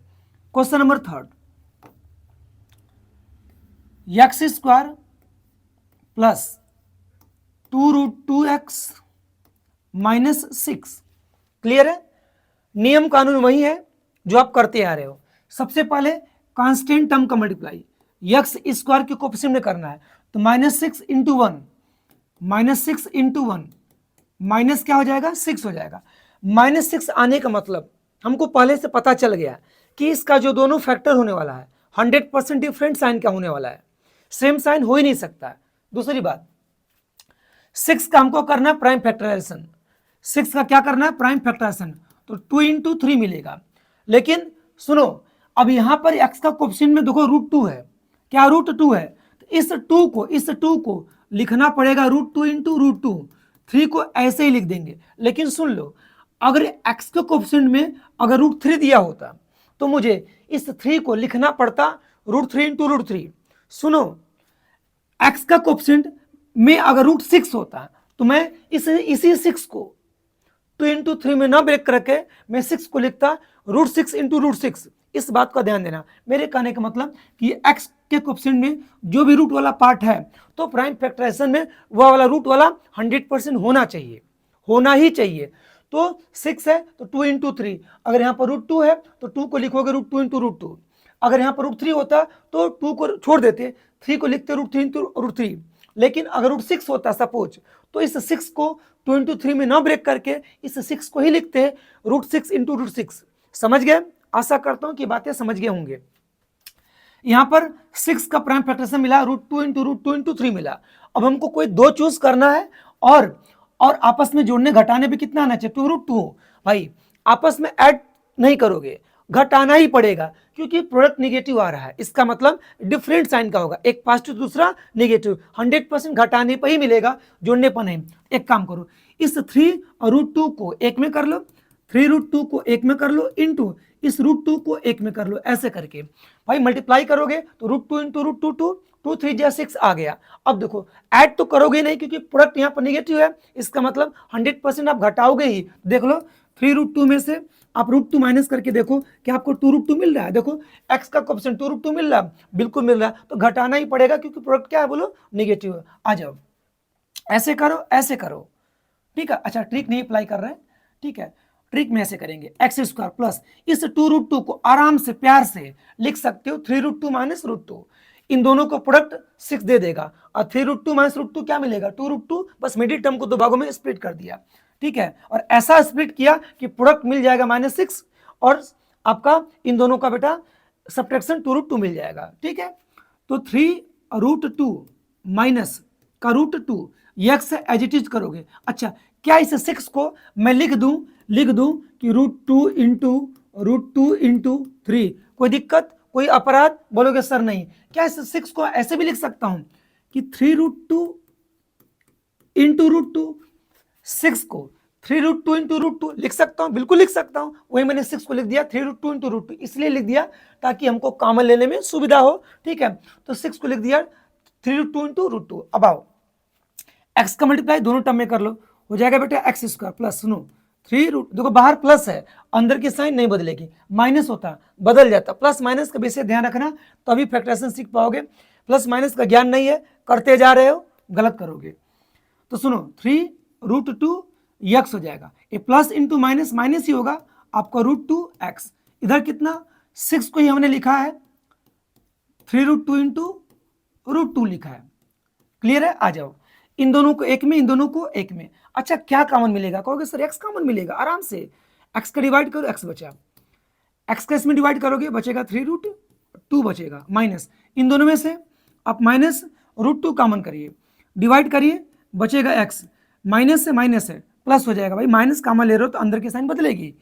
Question number 3, x² + 2√2x - 6। Clear है, नियम कानून वही है जो आप करते आ रहे हो। सबसे पहले कांस्टेंट टर्म का मल्टीप्लाई x² के कोएफिशिएंट में करना है तो -6 × 1, -6 × 1 माइनस क्या हो जाएगा, 6 हो जाएगा। -6 आने का मतलब हमको पहले से पता चल गया कि इसका जो दोनों फैक्टर होने वाला है 100% डिफरेंट साइन का होने वाला है, सेम साइन हो ही नहीं सकता। दूसरी बात 6 का हमको करना है प्राइम फैक्टराइजेशन, 6 का क्या करना है, प्राइम फैक्टराइजेशन, तो 2 × 3 मिलेगा। लेकिन सुनो अब यहां पर x का कोएफिशिएंट में देखो √2 है, क्या √2 है, तो इस 2 को लिखना पड़ेगा √2 × √2। 3 को ऐसे ही लिख देंगे। लेकिन सुन लो अगर x के कोएफिशिएंट में अगर √3 दिया होता तो मुझे इस 3 को लिखना पड़ता √3 × √3। सुनो x का कोएफिशिएंट में अगर √6 होता तो मैं इसी 6 को 2 × 3 में ना ब्रेक करके मैं 6 को लिखता √6 × √6। इस बात का ध्यान देना। मेरे कहने का मतलब कि x के कोएफिशिएंट में जो भी रूट वाला पार्ट है तो प्राइम फैक्टराइजेशन में वह वाला रूट वाला 100% होना चाहिए, होना ही चाहिए। तो 6 है तो 2 × 3, अगर यहाँ पर √2 है तो 2 को लिखोगे √2 × √2। अगर यहाँ पर √3 होता तो 2 को छोड़ देते, 3 को लिखते √3 × √3। लेकिन अगर √6 होता सपोज तो इस 6 को 2 × 3 में ना ब्रेक करके इस 6 को ही लिखते √6 × √6। समझ गए, आशा करता हूं कि बातें समझ गए होंगे। यहां पर 6 का प्राइम फैक्टराइजेशन मिला, √2 × √2 × 3 मिला। अब हमको कोई दो चूज करना है और आपस में जोड़ने घटाने पे कितना आना चाहिए, 2√2। भाई आपस में ऐड नहीं करोगे, घटाना ही पड़ेगा क्योंकि प्रोडक्ट निगेटिव आ रहा है। इसका मतलब डिफरेंट साइन का होगा, एक पॉजिटिव दूसरा निगेटिव, 100% घटाने पर ही मिलेगा, जोड़ने पर नहीं। एक काम करो इस 3 और √2 को एक में कर लो, 3√2 को एक में कर लो इंटू इस √2 को एक में कर लो। ऐसे करके भाई मल्टीप्लाई करोगे तो √2 × √2 2 3 × 6 आ गया। अब देखो ऐड तो करोगे नहीं क्योंकि प्रोडक्ट यहाँ पर निगेटिव है, इसका मतलब 100% आप घटाओगे ही। देख लो 3√2 में से आप √2 माइनस करके देखो कि आपको 2√2 मिल रहा है। देखो x का कोएफिशिएंट 2√2 मिल रहा है, बिल्कुल मिल रहा है, तो घटाना ही पड़ेगा क्योंकि प्रोडक्ट क्या है बोलो, नेगेटिव है। आ जाओ, ऐसे करो, ऐसे करो, ठीक है। अच्छा, ट्रिक नहीं अप्लाई कर रहे हैं, ठीक है, ट्रिक में ऐसे करेंगे, x² प्लस इस 2√2 को आराम से प्यार से लिख सकते हो 3√2 माइनस √2, इन दोनों को प्रोडक्ट 6 दे देगा, और 3√2 माइनस √2 क्या मिलेगा, 2√2, बस मिडिल टर्म को दो भागों में स्प्लिट कर दिया, ठीक है, और ऐसा स्प्लिट किया कि प्रोडक्ट मिल जाएगा -6, और आपका इन दोनों का बेटा सब्ट्रैक्शन 2√2 मिल जाएगा, ठीक है। तो 3√2 माइनस का √2 x से एज इट इज करोगे। अच्छा, क्या इस 6 को मैं लिख दूं कि √2 इंटू 3, कोई दिक्कत, कोई अपराध? बोलोगे सर नहीं। क्या इस 6 को ऐसे भी लिख सकता हूं कि 3√2 इंटू √2, 6 को 3√2 इंटू √2 लिख सकता हूं, बिल्कुल लिख सकता हूं। वही मैंने 6 को लिख दिया 3√2 इंटू √2, इसलिए लिख दिया ताकि हमको कॉमन लेने में सुविधा हो, ठीक है। तो 6 को लिख दिया 3√2 इंटू √2। अब आओ, x का मल्टीप्लाई दोनों टर्म में कर लो, हो जाएगा बेटा x² प्लस, सुनो 3√, देखो बाहर प्लस है, अंदर की साइन नहीं बदलेगी, माइनस होता बदल जाता, प्लस माइनस का विषय ध्यान रखना, तभी फैक्टराइजेशन सीख पाओगे। प्लस माइनस का ज्ञान नहीं है, करते जा रहे हो, गलत करोगे। तो सुनो 3√2 x हो जाएगा, ये प्लस इंटू माइनस माइनस ही होगा, आपका √2x, इधर कितना 6 को ही हमने लिखा है 3√2 इंटू √2 लिखा है, क्लियर है। आ जाओ, इन दोनों को एक में, इन दोनों को एक में। अच्छा, क्या कॉमन मिलेगा? कहोगे सर x कॉमन मिलेगा, आराम से x का डिवाइड करो, x बचा, x का इसमें डिवाइड करोगे बचेगा 3√2 बचेगा, माइनस इन दोनों में से आप माइनस √2 कॉमन करिए, डिवाइड करिए, बचेगा x, माइनस से माइनस है प्लस हो जाएगा, भाई माइनस कॉमन ले रहे हो तो अंदर की साइन बदलेगी,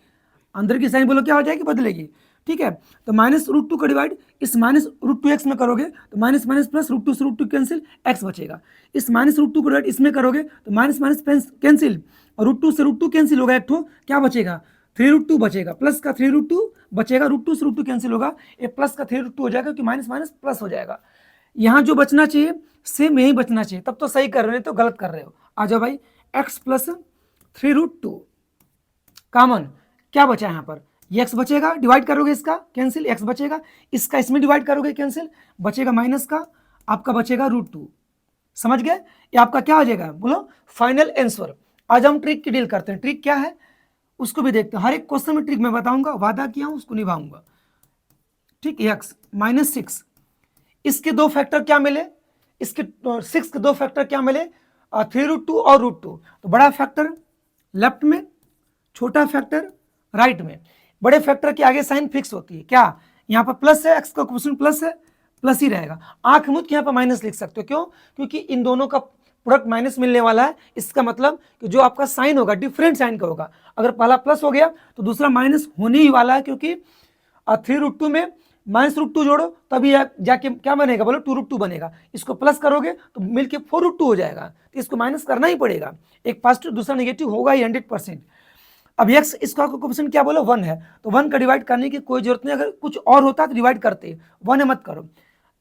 अंदर की साइन बोलो क्या हो जाएगी, बदलेगी, ठीक है। तो माइनस √2 का डिवाइड इस माइनस √2x में करोगे तो माइनस माइनस प्लस, √2 से √2 कैंसिल, x बचेगा। इस माइनस √2 को डिवाइड इसमें करोगे तो माइनस माइनस कैंसिल, और √2 से √2 कैंसिल होगा, एक ठो क्या बचेगा 3√2 बचेगा, प्लस का 3√2 बचेगा, √2 से √2 कैंसिल होगा, ये प्लस का 3√2 हो जाएगा क्योंकि माइनस माइनस प्लस हो जाएगा। यहाँ जो बचना चाहिए सेम यही बचना चाहिए, तब तो सही कर रहे हो, तो गलत कर रहे हो। आ जाओ भाई, x प्लस 3√2 कॉमन, क्या बचा यहाँ पर, ये x बचेगा, डिवाइड करोगे इसका कैंसिल, x बचेगा, इसका इसमें डिवाइड करोगे कैंसिल, बचेगा माइनस का, आपका बचेगा √2, समझ गए। ये आपका क्या हो जाएगा बोलो, फाइनल आंसर। आज हम ट्रिक की डील करते हैं, ट्रिक क्या है उसको भी देखते हैं, हर एक क्वेश्चन में ट्रिक मैं बताऊंगा, वादा किया हूं उसको निभाऊंगा, ठीक। x -6, इसके दो फैक्टर क्या मिले, इसके 6 के दो फैक्टर क्या मिले, 3√2 और √2, तो बड़ा फैक्टर लेफ्ट में, छोटा फैक्टर राइट में। बड़े फैक्टर के आगे साइन फिक्स होती है, क्या यहाँ पर प्लस है, x का क्वेश्चन प्लस है, प्लस ही रहेगा, आंख मूंद के यहाँ पर माइनस लिख सकते हो, क्यों, क्योंकि इन दोनों का प्रोडक्ट माइनस मिलने वाला है, इसका मतलब कि जो आपका साइन होगा डिफरेंट साइन का होगा, अगर पहला प्लस हो गया तो दूसरा माइनस होने ही वाला है, क्योंकि 3√2 में -√2 जोड़ो तभी जाके क्या बनेगा बोलो, 2√2 बनेगा, इसको प्लस करोगे तो मिलके 4√2 हो जाएगा, तो इसको माइनस करना ही पड़ेगा, एक पॉजिटिव दूसरा नेगेटिव होगा ही 100%। अब x इसका कोएफिशिएंट क्या बोलो 1 है, तो 1 का डिवाइड करने की कोई जरूरत नहीं, अगर कुछ और होता तो डिवाइड करते, 1 है मत करो,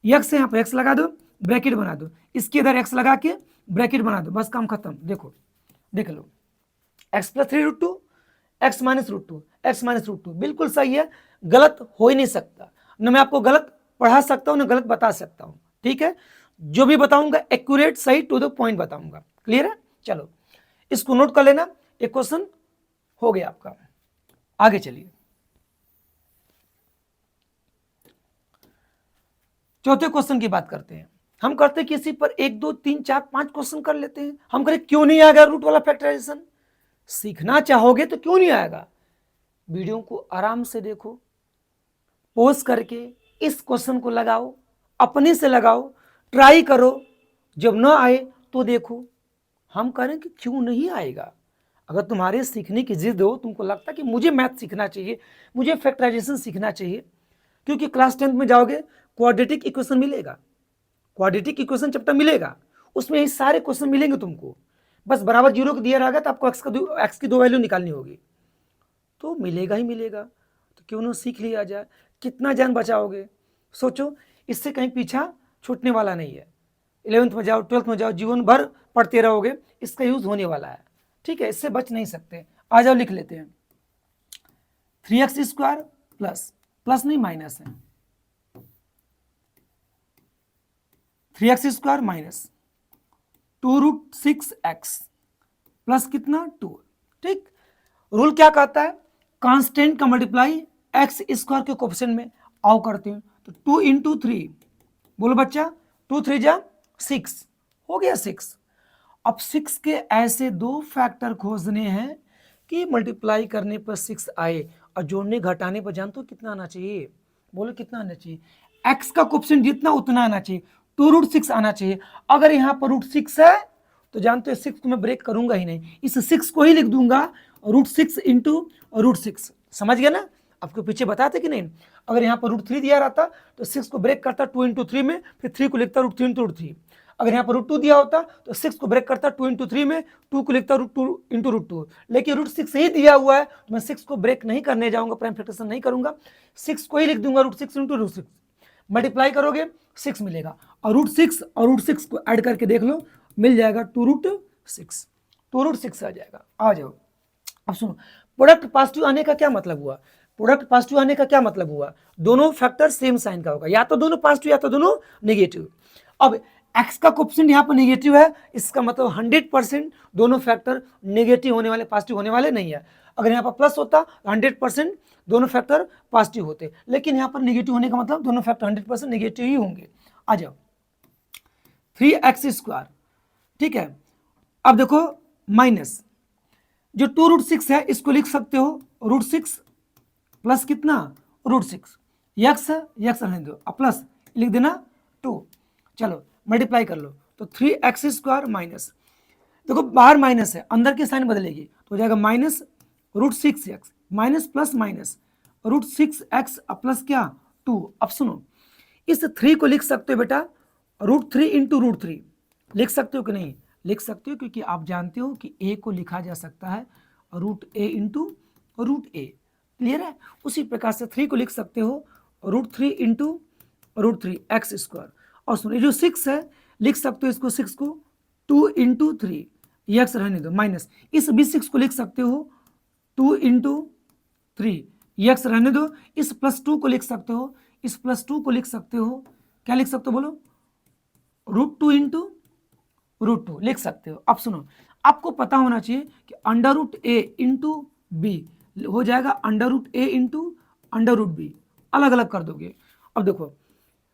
x यहाँ पर x लगा दो, ब्रैकेट बना दो, इसके इधर x लगा के ब्रैकेट बना दो, बस काम खत्म। देखो देख लो, x plus 3√2, x minus √2, x minus √2 बिल्कुल सही है, गलत हो ही नहीं सकता, न मैं आपको गलत पढ़ा सकता हूँ न गलत बता सकता हूँ, ठीक है। जो भी बताऊंगा एक्यूरेट सही टू द पॉइंट बताऊंगा, क्लियर है। चलो इसको नोट कर लेना, एक क्वेश्चन हो गया आपका, आगे चलिए। चौथे क्वेश्चन की बात करते हैं, हम करते किसी पर 1 2 3 4 5 क्वेश्चन कर लेते हैं, हम करें क्यों नहीं आएगा रूट वाला फैक्टराइजेशन, सीखना चाहोगे तो क्यों नहीं आएगा, वीडियो को आराम से देखो, पॉज करके इस क्वेश्चन को लगाओ, अपने से लगाओ, ट्राई करो, जब ना आए तो देखो, हम करें कि क्यों नहीं आएगा। अगर तुम्हारे सीखने की जिद हो, तुमको लगता है कि मुझे मैथ सीखना चाहिए, मुझे फैक्टराइजेशन सीखना चाहिए, क्योंकि क्लास 10th में जाओगे क्वाड्रेटिक इक्वेशन मिलेगा, क्वाड्रेटिक इक्वेशन चैप्टर मिलेगा, उसमें ये सारे क्वेश्चन मिलेंगे तुमको, बस बराबर जीरो को दिया रहेगा तो आपको एक्स की दो वैल्यू निकालनी होगी, तो मिलेगा ही मिलेगा, तो क्यों ना सीख लिया जाए, कितना जान बचाओगे सोचो, इससे कहीं पीछा छूटने वाला नहीं है, 11th में जाओ 12th में जाओ जीवन भर पढ़ते रहोगे, इसका यूज होने वाला है, ठीक है, इससे बच नहीं सकते। आ जाओ लिख लेते हैं 3x² प्लस नहीं माइनस है, 3x² माइनस 2√6x प्लस कितना 2। ठीक, रूल क्या कहता है, कांस्टेंट का मल्टीप्लाई x² के कोफिशिएंट में आओ करते हैं, तो 2 × 3, बोलो बच्चा 2 3 जा 6, हो गया 6। अब 6 के ऐसे दो फैक्टर खोजने हैं कि मल्टीप्लाई करने पर 6 आए और जोड़ने घटाने पर जानते हो कितना आना चाहिए, बोलो कितना आना चाहिए, x का कोफिशिएंट जितना उतना आना चाहिए, 2√6 आना चाहिए। अगर यहाँ पर √6 है तो जानते हो 6 को मैं ब्रेक करूंगा ही नहीं, इस 6 को ही लिख दूंगा √6 × √6, समझ गया ना। आपको पीछे बताते कि नहीं, अगर यहाँ पर √3 दिया रहता तो 6 को ब्रेक करता 2 × 3 में, फिर 3 को लिखता √3 × √3। अगर यहाँ पर √2 दिया होता तो 6 को ब्रेक करता 2 × 3 में, 2 को लिखता √2 × √2। लेकिन √6 ही दिया हुआ है तो मैं 6 को ब्रेक नहीं करने जाऊंगा, प्राइम फैक्टराइजेशन नहीं करूंगा, 6 को ही लिख दूंगा √6 × √6। मल्टीप्लाई करोगे 6 मिलेगा, और √6 और √6 को ऐड करके देख लो, मिल जाएगा 2√6, 2√6 आ जाएगा। आ जाओ, अब सुनो, प्रोडक्ट पॉजिटिव आने का क्या मतलब हुआ, प्रोडक्ट पॉजिटिव आने का क्या मतलब हुआ, दोनों फैक्टर सेम साइन का होगा, या तो दोनों पॉजिटिव या तो दोनों नेगेटिव। अब x का कोफिशिएंट यहाँ पर नेगेटिव है, इसका मतलब 100% दोनों फैक्टर नेगेटिव होने वाले, पॉजिटिव होने वाले नहीं है। अगर यहाँ पर प्लस होता तो 100% दोनों फैक्टर पॉजिटिव होते, लेकिन यहाँ पर नेगेटिव होने का मतलब दोनों फैक्टर 100% नेगेटिव ही होंगे। आ जाओ, 3x², ठीक है। अब देखो माइनस जो 2√6 है इसको लिख सकते हो √6 प्लस कितना √6, यक्स रहने दो, अब प्लस लिख देना 2, चलो मल्टीप्लाई कर लो, तो 3x² माइनस, देखो बाहर माइनस है, अंदर की साइन बदलेगी तो हो जाएगा minus √6x minus plus minus √6x plus क्या 2। अब सुनो, इस 3 को लिख सकते हो बेटा √3 × √3, लिख सकते हो कि नहीं, लिख सकते हो, क्योंकि आप जानते हो कि a को लिखा जा सकता है √a × √a, क्लियर है। उसी प्रकार से 3 को लिख सकते हो √3 × √3 x²। और सुनिए जो 6 है लिख सकते हो इसको 6 को 2 × 3, x रहने दो, माइनस इस भी 6 को लिख सकते हो 2 × 3, x रहने दो, इस +2 को लिख सकते हो, इस +2 को लिख सकते हो, क्या लिख सकते हो बोलो, √2 × √2 लिख सकते हो। अब सुनो, आपको पता होना चाहिए कि √a × b हो जाएगा √a × √b, अलग अलग कर दोगे। अब देखो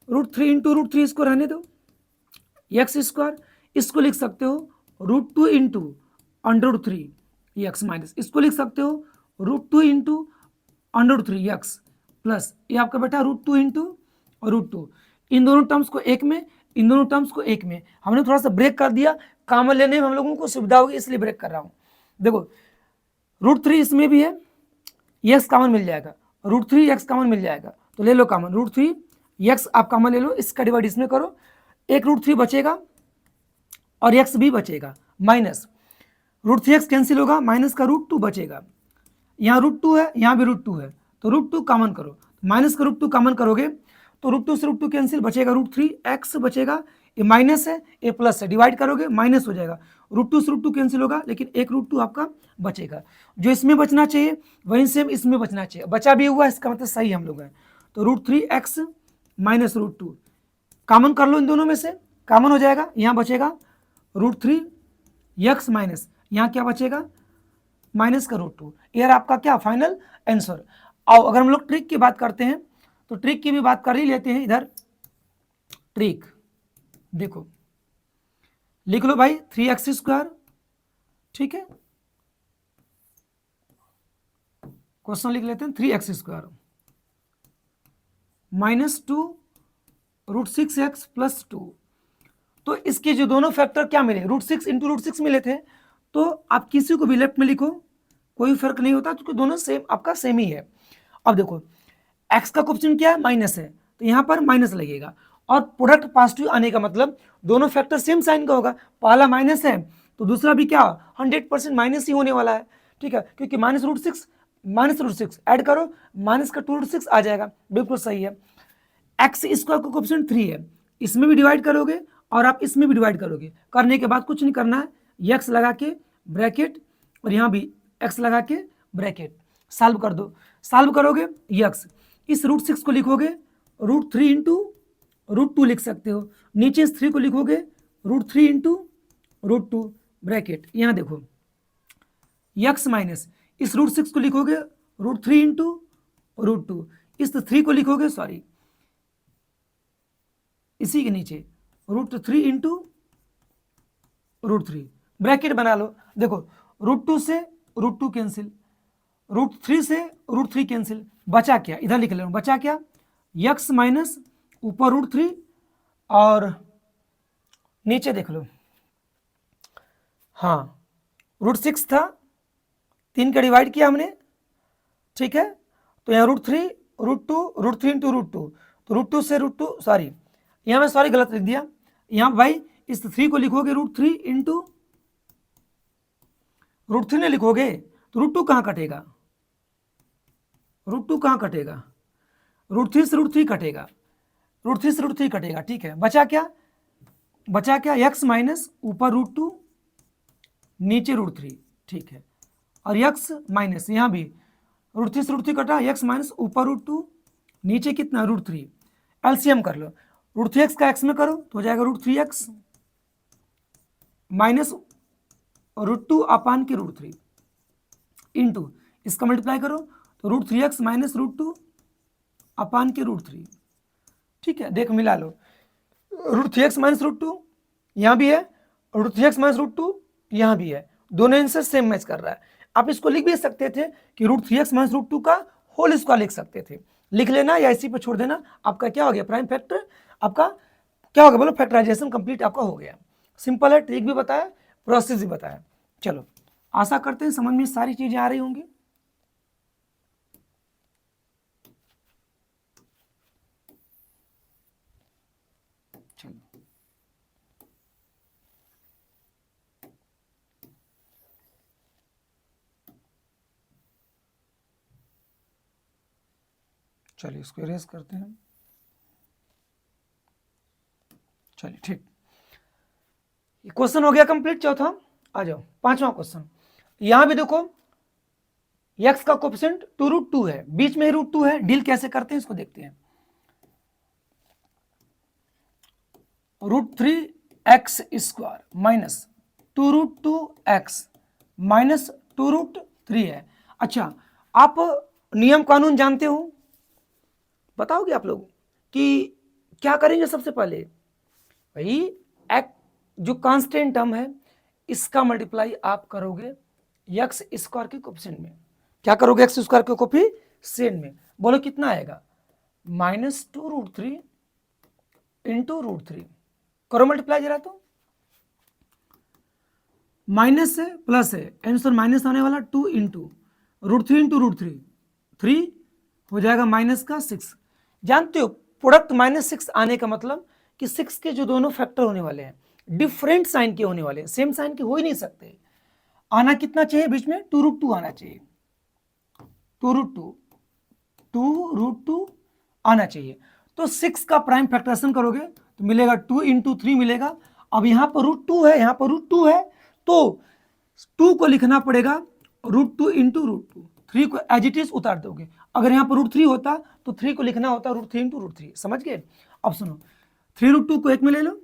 √3 × √3 इसको रहने दो, x², इसको लिख सकते हो √2 × √3 x माइनस, इसको लिख सकते हो √2 × √3 x प्लस ये आपका बेटा √2 × √2। इन दोनों टर्म्स को एक में, इन दोनों टर्म्स को एक में, हमने थोड़ा सा ब्रेक कर दिया, कॉमन लेने में हम लोगों को सुविधा होगी इसलिए ब्रेक कर रहा हूँ। देखो √3 इसमें भी है, x कॉमन मिल जाएगा, √3x कॉमन मिल जाएगा, तो ले लो कॉमन, √3x आप कॉमन ले लो, इसका डिवाइड इसमें करो, एक √3 बचेगा और x भी बचेगा, माइनस √3x कैंसिल होगा, माइनस का √2 बचेगा, यहाँ √2 है, यहाँ भी √2 है, तो √2 कॉमन करो, माइनस का √2 कॉमन करोगे तो √2 से √2 कैंसिल, बचेगा √3x बचेगा, ये माइनस है ये प्लस है, डिवाइड करोगे माइनस हो जाएगा, √2 से √2 कैंसिल होगा, लेकिन एक √2 आपका बचेगा, जो इसमें बचना चाहिए वहीं सेम इसमें बचना चाहिए, बचा भी हुआ इसका मतलब सही हम लोग हैं। तो √3x माइनस √2 कॉमन कर लो, इन दोनों में से कॉमन हो जाएगा, यहाँ बचेगा √3x माइनस, यहाँ क्या बचेगा माइनस का √2, यार आपका क्या फाइनल आंसर। और अगर हम लोग ट्रिक की बात करते हैं तो ट्रिक की भी बात कर ही लेते हैं, इधर ट्रिक देखो, लिख लो भाई 3x², ठीक है, क्वेश्चन लिख लेते हैं 3x² माइनस 2 √6x प्लस 2, तो इसके जो दोनों फैक्टर क्या मिले, √6 × √6 मिले थे, तो आप किसी को भी लेफ्ट में लिखो कोई फर्क नहीं होता, क्योंकि दोनों सेम आपका सेम ही है। अब देखो x का कोफिशिएंट क्या है, माइनस है, तो यहाँ पर माइनस लगेगा, और प्रोडक्ट पॉजिटिव आने का मतलब दोनों फैक्टर सेम साइन का होगा, पहला माइनस है तो दूसरा भी क्या 100% माइनस ही होने वाला है, ठीक है, क्योंकि माइनस √6 ऐड करो, माइनस का 2√6 आ जाएगा, बिल्कुल सही है। x² का कोफिशिएंट 3 है, इसमें भी डिवाइड करोगे और आप इसमें भी डिवाइड करोगे, करने के बाद कुछ नहीं करना है, x लगा के ब्रैकेट और यहाँ भी x लगा के ब्रैकेट, सॉल्व कर दो। सॉल्व करोगे यक्स, इस √6 को लिखोगे √3 इंटू √2 लिख सकते हो। नीचे इस 3 को लिखोगे √3 इंटू √2 ब्रैकेट। यहाँ देखो यक्स माइनस इस √6 को लिखोगे √3 इंटू √2, इस 3 को लिखोगे सॉरी इसी के नीचे √3 इंटू √3 ब्रैकेट बना लो। देखो √2 से √2 कैंसिल, √3 से √3 कैंसिल, बचा क्या, इधर लिख ले, बचा क्या, यक्स माइनस ऊपर √3 और नीचे देख लो, हाँ √6 था, 3 का डिवाइड किया हमने, ठीक है, तो यहाँ √3 √3 इंटू √2, तो √2 से √2 सॉरी, यहाँ मैं सॉरी गलत लिख दिया, यहाँ भाई इस 3 को लिखोगे √3 इंटू √3 ने लिखोगे तो √2 कहाँ कटेगा, √2 कहाँ कटेगा, √3 से √3 कटेगा, √3 से √3 कटेगा, ठीक है, बचा क्या, बचा क्या, यक्स माइनस ऊपर √2 नीचे √3, ठीक है, और यक्स माइनस यहाँ भी √3 से √3 कटा, यक्स माइनस ऊपर √2 नीचे कितना √3, एलसीएम कर लो, √3x का x में करो तो हो जाएगा √3x माइनस √2 अपान के √3 इंटू इसका मल्टीप्लाई करो तो √3x माइनस √2 अपान के √3, ठीक है, देख मिला लो, √3x माइनस √2 यहाँ भी है, √3x माइनस √2 यहाँ भी है, दोनों आंसर सेम मैच कर रहा है। आप इसको लिख भी सकते थे कि √3x माइनस √2 का होल स्क्वायर लिख सकते थे, लिख लेना या इसी पे छोड़ देना, आपका क्या हो गया, प्राइम फैक्टर आपका क्या हो गया, बोलो फैक्टराइजेशन कंप्लीट आपका हो गया। सिंपल है, ट्रिक भी बताया, प्रोसेस भी बताया। चलो आशा करते हैं समझ में सारी चीजें आ रही होंगी। चलो चलिए इसको इरेज करते हैं। चलिए ठीक, ये क्वेश्चन हो गया कंप्लीट। चौथा आ जाओ, पांचवा क्वेश्चन। यहां भी देखो x का कोफिशिएंट 2√2 है, बीच में ही √2 है, डील कैसे करते हैं इसको देखते हैं। √3x² माइनस 2√2x माइनस 2√3 है। अच्छा, आप नियम कानून जानते हो, बताओगे आप लोग कि क्या करेंगे सबसे पहले, भाई एक जो कांस्टेंट टर्म है इसका मल्टीप्लाई आप करोगे x² के कोफिशिएंट में, क्या करोगे, x² के कोफिशिएंट में, बोलो कितना आएगा, माइनस 2√3 इंटू √3, करो मल्टीप्लाई जरा, तो माइनस से प्लस है, आंसर माइनस आने वाला, 2 इंटू √3 इंटू √3, 3 हो जाएगा माइनस का 6। जानते हो प्रोडक्ट -6 आने का मतलब कि 6 के जो दोनों फैक्टर होने वाले हैं डिफरेंट साइन के होने वाले हैं, सेम साइन के हो ही नहीं सकते। आना कितना चाहिए बीच में, 2√2 आना चाहिए, 2√2 आना चाहिए। तो 6 का प्राइम फैक्टराइजेशन करोगे तो मिलेगा 2 इंटू 3 मिलेगा। अब यहाँ पर √2 है, यहाँ पर √2 है, तो 2 को लिखना पड़ेगा √2 इंटू √2, 3 को एज इट इज उतार दोगे। अगर यहाँ पर √3 होता तो 3 को लिखना होता √3 इंटू √3, समझ गए। अब सुनो, 3√2 को एक में ले लो,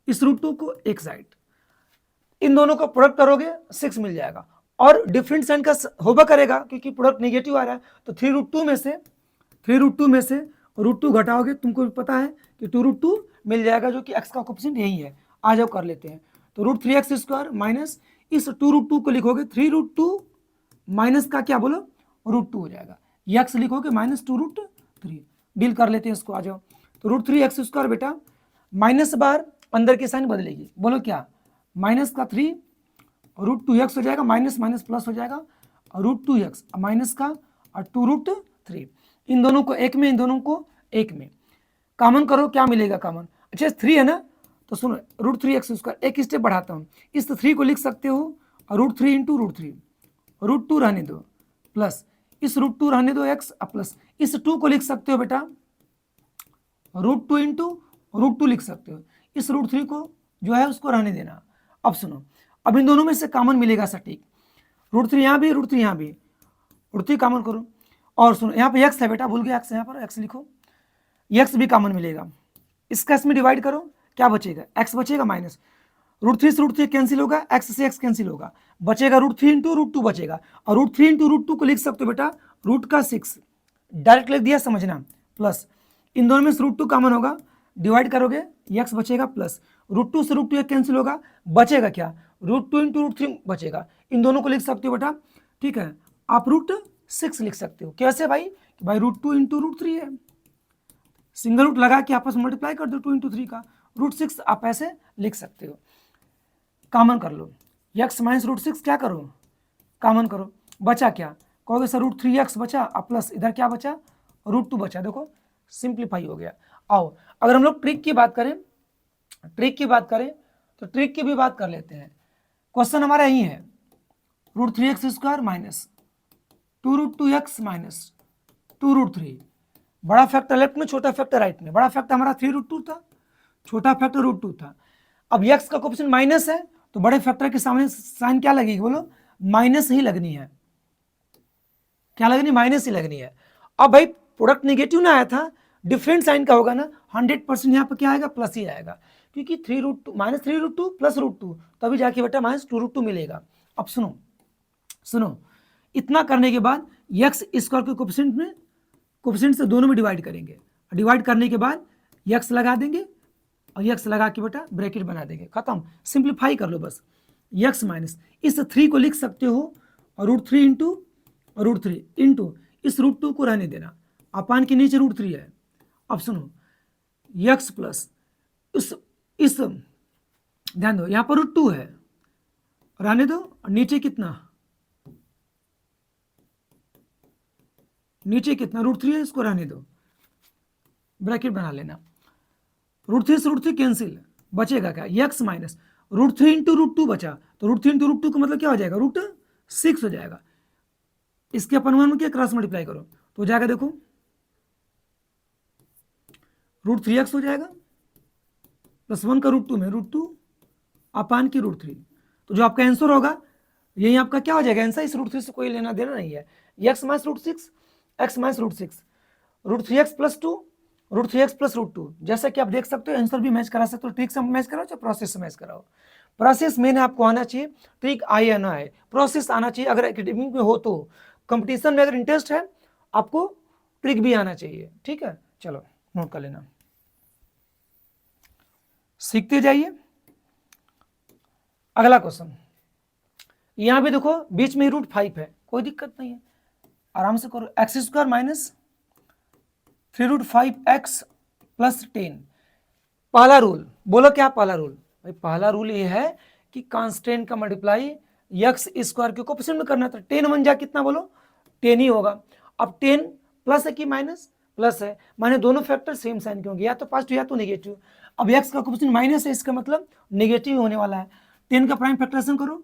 इस √2 को एक साइड, इन दोनों का प्रोडक्ट करोगे 6 मिल जाएगा, और डिफरेंट साइन का होगा करेगा क्योंकि प्रोडक्ट नेगेटिव आ रहा है, तो 3√2 में से √2 घटाओगे, तुमको भी पता है कि 2√2 मिल जाएगा, जो कि x का कोफिशिएंट यही है। आ जाओ कर लेते हैं, तो √3x² माइनस इस 2√2 को लिखोगे 3√2 माइनस का क्या बोलो √2 हो जाएगा, x लिखोगे माइनस 2√3, डील कर लेते हैं इसको। आ जाओ, तो √3x² बेटा माइनस बार अंदर की साइन बदलेगी, बोलो क्या, माइनस का 3 √2x हो जाएगा, माइनस माइनस प्लस हो जाएगा, √2x माइनस का और 2√3, इन दोनों को एक में, इन दोनों को एक में कॉमन करो, क्या मिलेगा कॉमन, अच्छा 3 है ना, तो सुनो √3x², एक स्टेप बढ़ाता हूँ, इस 3 को लिख सकते हो √3 इंटू √3, √2 रहने दो, प्लस इस √2 रहने दो x, प्लस इस 2 को लिख सकते हो बेटा √2 इंटू √2 लिख सकते हो, इस √3 को जो है उसको रहने देना। अब सुनो, अब इन दोनों में से कॉमन मिलेगा सटीक, √3 यहाँ भी, √3 यहाँ भी, √3 कॉमन करो, और सुनो यहाँ पे x है बेटा, भूल गया x, यहाँ पर x लिखो, x भी कॉमन मिलेगा, इसका इसमें डिवाइड करो, क्या बचेगा, x बचेगा माइनस, √3 से √3 कैंसिल होगा, x से x कैंसिल होगा, बचेगा √3 इंटू √2 बचेगा, और √3 इंटू √2 को लिख सकते हो बेटा √6, डायरेक्ट लिख दिया, समझना, प्लस इन दोनों में से √2 कॉमन होगा, डिवाइड करोगे x बचेगा, प्लस √2 से √2 कैंसिल होगा, बचेगा क्या, √2 इंटू √3 बचेगा, इन दोनों को लिख सकते हो बेटा, ठीक है, आप √6 लिख सकते हो। कैसे भाई, भाई √2 इंटू √3 है, सिंगल रूट लगा के आपस में मल्टीप्लाई कर दो 2 इंटू 3 का, √6 आप ऐसे लिख सकते हो। कॉमन कर लो, x माइनस √6 क्या करो, कॉमन करो, बचा क्या, कहोगे सर √3x बचा, अब प्लस इधर क्या बचा, √2 बचा, देखो सिंप्लीफाई हो गया। आओ अगर हम लोग ट्रिक की बात करें, तो ट्रिक की भी बात कर लेते हैं। क्वेश्चन हमारा यही है, √3x² माइनस 2√2x माइनस 2√3, बड़ा फैक्टर लेफ्ट में, छोटा फैक्टर राइट में, बड़ा फैक्टर हमारा 3√2 था, छोटा फैक्टर √2 था। अब x का कोएफिशिएंट माइनस है तो बड़े फैक्टर के सामने साइन क्या लगेगी, बोलो माइनस ही लगनी है, क्या लगनी, माइनस ही लगनी है। अब भाई प्रोडक्ट नेगेटिव ना आया था, डिफरेंट साइन का होगा ना, 100% यहाँ पर क्या आएगा, प्लस ही आएगा, क्योंकि 3√2 माइनस 3√2 प्लस √2 तभी जाके बेटा माइनस 2√2 मिलेगा। अब सुनो इतना करने के बाद x स्क्वायर के कोएफिशिएंट से दोनों में डिवाइड करेंगे, डिवाइड करने के बाद x लगा देंगे और x लगा के बेटा ब्रैकेट बना देंगे, खत्म, सिंप्लीफाई कर लो बस। x माइनस इस 3 को लिख सकते हो और √3 इंटू √3 इंटू इस √2 को रहने देना, अपान के नीचे √3 है। अब सुनो x प्लस इस ध्यान दो यहाँ पर √2 है, रहने दो, और नीचे कितना √3 है, इसको रहने दो, ब्रैकेट बना लेना, √3 से √3 कैंसिल, बचेगा क्या, x माइनस √3 इंटू √2 बचा, तो √3 इंटू √2 का मतलब क्या हो जाएगा, √6 हो जाएगा, इसके अपन में क्या क्रॉस मल्टीप्लाई करो तो हो जाएगा, देखो √3x हो जाएगा, प्लस 1 का √2 में √2 अपान की √3, तो जो आपका आंसर होगा यही आपका क्या हो जाएगा आंसर, इस √3 से कोई लेना देना नहीं है, x minus √6, x minus √6, √3x plus 2, √3x plus √2, जैसा कि आप देख सकते हो आंसर भी मैच करा सकते हो, ट्रिक से मैच कराओ चाहे प्रोसेस से मैच कराओ, प्रोसेस मेन आपको आना चाहिए, ट्रिक आए या ना आए, प्रोसेस आना चाहिए, अगर एकेडमिक में हो तो, कंपटीशन में अगर इंटरेस्ट है आपको ट्रिक भी आना चाहिए, ठीक है, चलो नोट कर लेना, सीखते जाइए। अगला क्वेश्चन, यहां भी देखो बीच में √5 है, कोई दिक्कत नहीं है, आराम से करो, x² माइनस 3√5x प्लस 10, पहला रूल बोलो, क्या पहला रूल, भाई पहला रूल ये है कि कांस्टेंट का मल्टीप्लाई x स्क्वायर के कोएफिशिएंट में करना था, 10 बन जा कितना, बोलो 10 ही होगा। अब 10 प्लस है कि माइनस, प्लस है, माने दोनों फैक्टर सेम साइन के होंगे, या तो पॉजिटिव या तो नेगेटिव, अब x का कोएफिशिएंट माइनस है, इसका मतलब नेगेटिव होने वाला है, 10 का प्राइम फैक्टराइजेशन करो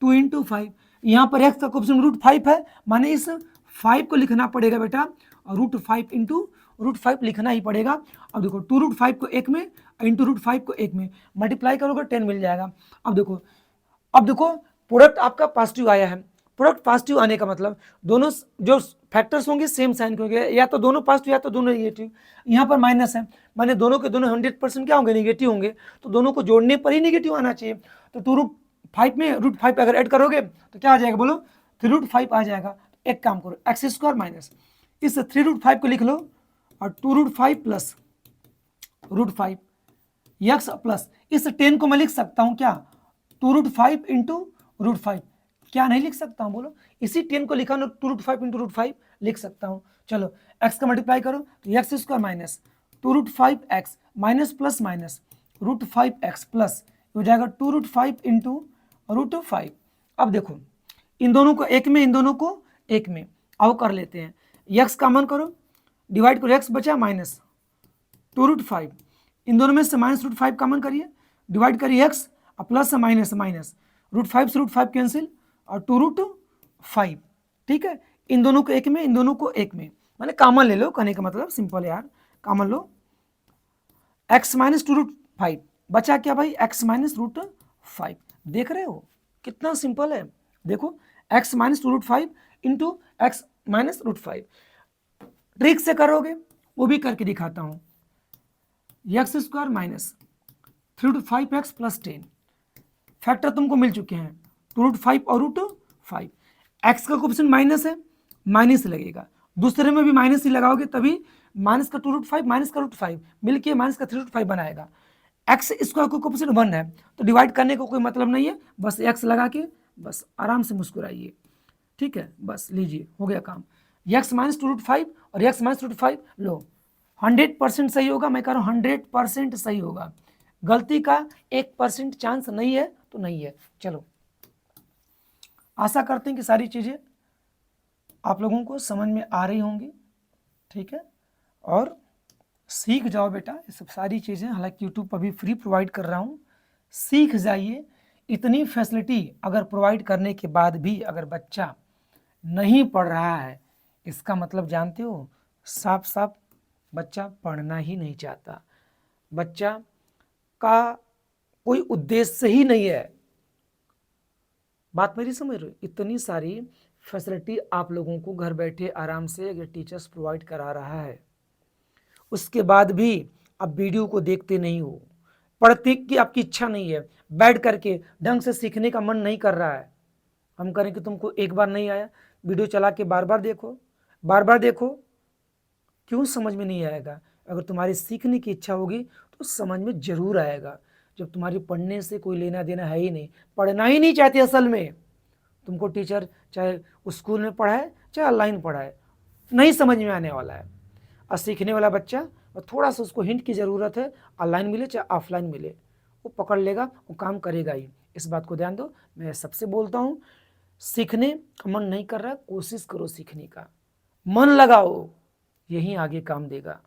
2 इंटू 5, यहाँ पर x का कोएफिशिएंट √5 है, माने इस 5 को लिखना पड़ेगा बेटा, और √5 इंटू √5 लिखना ही पड़ेगा। अब देखो 2√5 को एक में इंटू √5 को एक में मल्टीप्लाई करोगे 10 मिल जाएगा। अब देखो प्रोडक्ट आपका पॉजिटिव आया है, प्रोडक्ट पॉजिटिव आने का मतलब दोनों जो फैक्टर्स होंगे सेम साइन के होंगे, या तो दोनों पॉजिटिव या तो दोनों नेगेटिव, यहाँ पर माइनस है, माने दोनों के दोनों 100% क्या होंगे, नेगेटिव होंगे, तो दोनों को जोड़ने पर ही नेगेटिव आना चाहिए, तो 2√5 में √5 अगर ऐड करोगे तो क्या आ जाएगा, बोलो 3√5 आ जाएगा। एक काम करो, x² माइनस इस 3√5 को लिख लो और 2√5 प्लस √5 x प्लस इस 10 को मैं लिख सकता हूं क्या, 2√5 इंटू √5, क्या नहीं लिख सकता हूं, बोलो इसी 10 को लिखा ना 2√5 इंटू √5 लिख सकता हूं। चलो x का मल्टीप्लाई करो तो x² minus 2√5x minus plus minus √5x plus हो जाएगा 2√5 इंटू √5। अब देखो इन दोनों को एक में, इन दोनों को एक में, आओ कर लेते हैं, x कॉमन करो, डिवाइड करो, x बचा माइनस 2√5, इन दोनों में से माइनस √5 कॉमन करिए, डिवाइड करिए x और प्लस माइनस माइनस √5 से √5 कैंसिल और 2√5, ठीक है, इन दोनों को एक में, इन दोनों को एक में, मैंने कॉमन ले लो, कहने का मतलब सिंपल यार, कॉमन लो, x माइनस 2√5 बचा क्या भाई, x माइनस √5, देख रहे हो कितना सिंपल है, देखो x minus 2√5 into x minus root 5। Trick से करोगे वो भी करके दिखाता हूं। X square minus 3√5x plus 10, factor तुमको मिल चुके हैं, 2√5 और √5। एक्स का कोएफिशिएंट माइनस है, माइनस लगेगा, दूसरे में भी माइनस ही लगाओगे तभी माइनस का 2√5 माइनस का √5 मिलके माइनस का 3√5 बनाएगा। एक्स स्क्वायर का कोएफिशिएंट 1 है तो डिवाइड करने का कोई मतलब नहीं है, बस एक्स लगा के बस आराम से मुस्कुराइए, ठीक है, बस लीजिए, हो गया काम। एक्स माइनस 2√5 और एक्स माइनस 2√5 लो, 100% सही होगा, मैं कह रहा हूँ 100% सही होगा, गलती का 1% चांस नहीं है तो नहीं है। चलो, आशा करते हैं कि सारी चीज़ें आप लोगों को समझ में आ रही होंगी, ठीक है, और सीख जाओ बेटा ये सब सारी चीज़ें, हालांकि यूट्यूब पर भी फ्री प्रोवाइड कर रहा हूँ, सीख जाइए। इतनी फैसिलिटी अगर प्रोवाइड करने के बाद भी अगर बच्चा नहीं पढ़ रहा है, इसका मतलब जानते हो, साफ साफ बच्चा पढ़ना ही नहीं चाहता, बच्चा का कोई उद्देश्य ही नहीं है। बात मेरी समझ रहे हो? इतनी सारी फैसिलिटी आप लोगों को घर बैठे आराम से अगर टीचर्स प्रोवाइड करा रहा है, उसके बाद भी आप वीडियो को देखते नहीं हो, पढ़ने की आपकी इच्छा नहीं है, बैठ करके ढंग से सीखने का मन नहीं कर रहा है। हम करें कि तुमको एक बार नहीं आया, वीडियो चला के बार बार देखो, बार बार देखो, क्यों समझ में नहीं आएगा? अगर तुम्हारी सीखने की इच्छा होगी तो समझ में जरूर आएगा। जब तुम्हारी पढ़ने से कोई लेना देना है ही नहीं, पढ़ना ही नहीं चाहते असल में, तुमको टीचर चाहे स्कूल में पढ़ाए चाहे ऑनलाइन पढ़ाए, नहीं समझ में आने वाला है। और सीखने वाला बच्चा, और थोड़ा सा उसको हिंट की ज़रूरत है, ऑनलाइन मिले चाहे ऑफलाइन मिले, वो पकड़ लेगा, वो काम करेगा ही। इस बात को ध्यान दो, मैं सबसे बोलता हूँ, सीखने का मन नहीं कर रहा, कोशिश करो सीखने का, मन लगाओ, यही आगे काम देगा।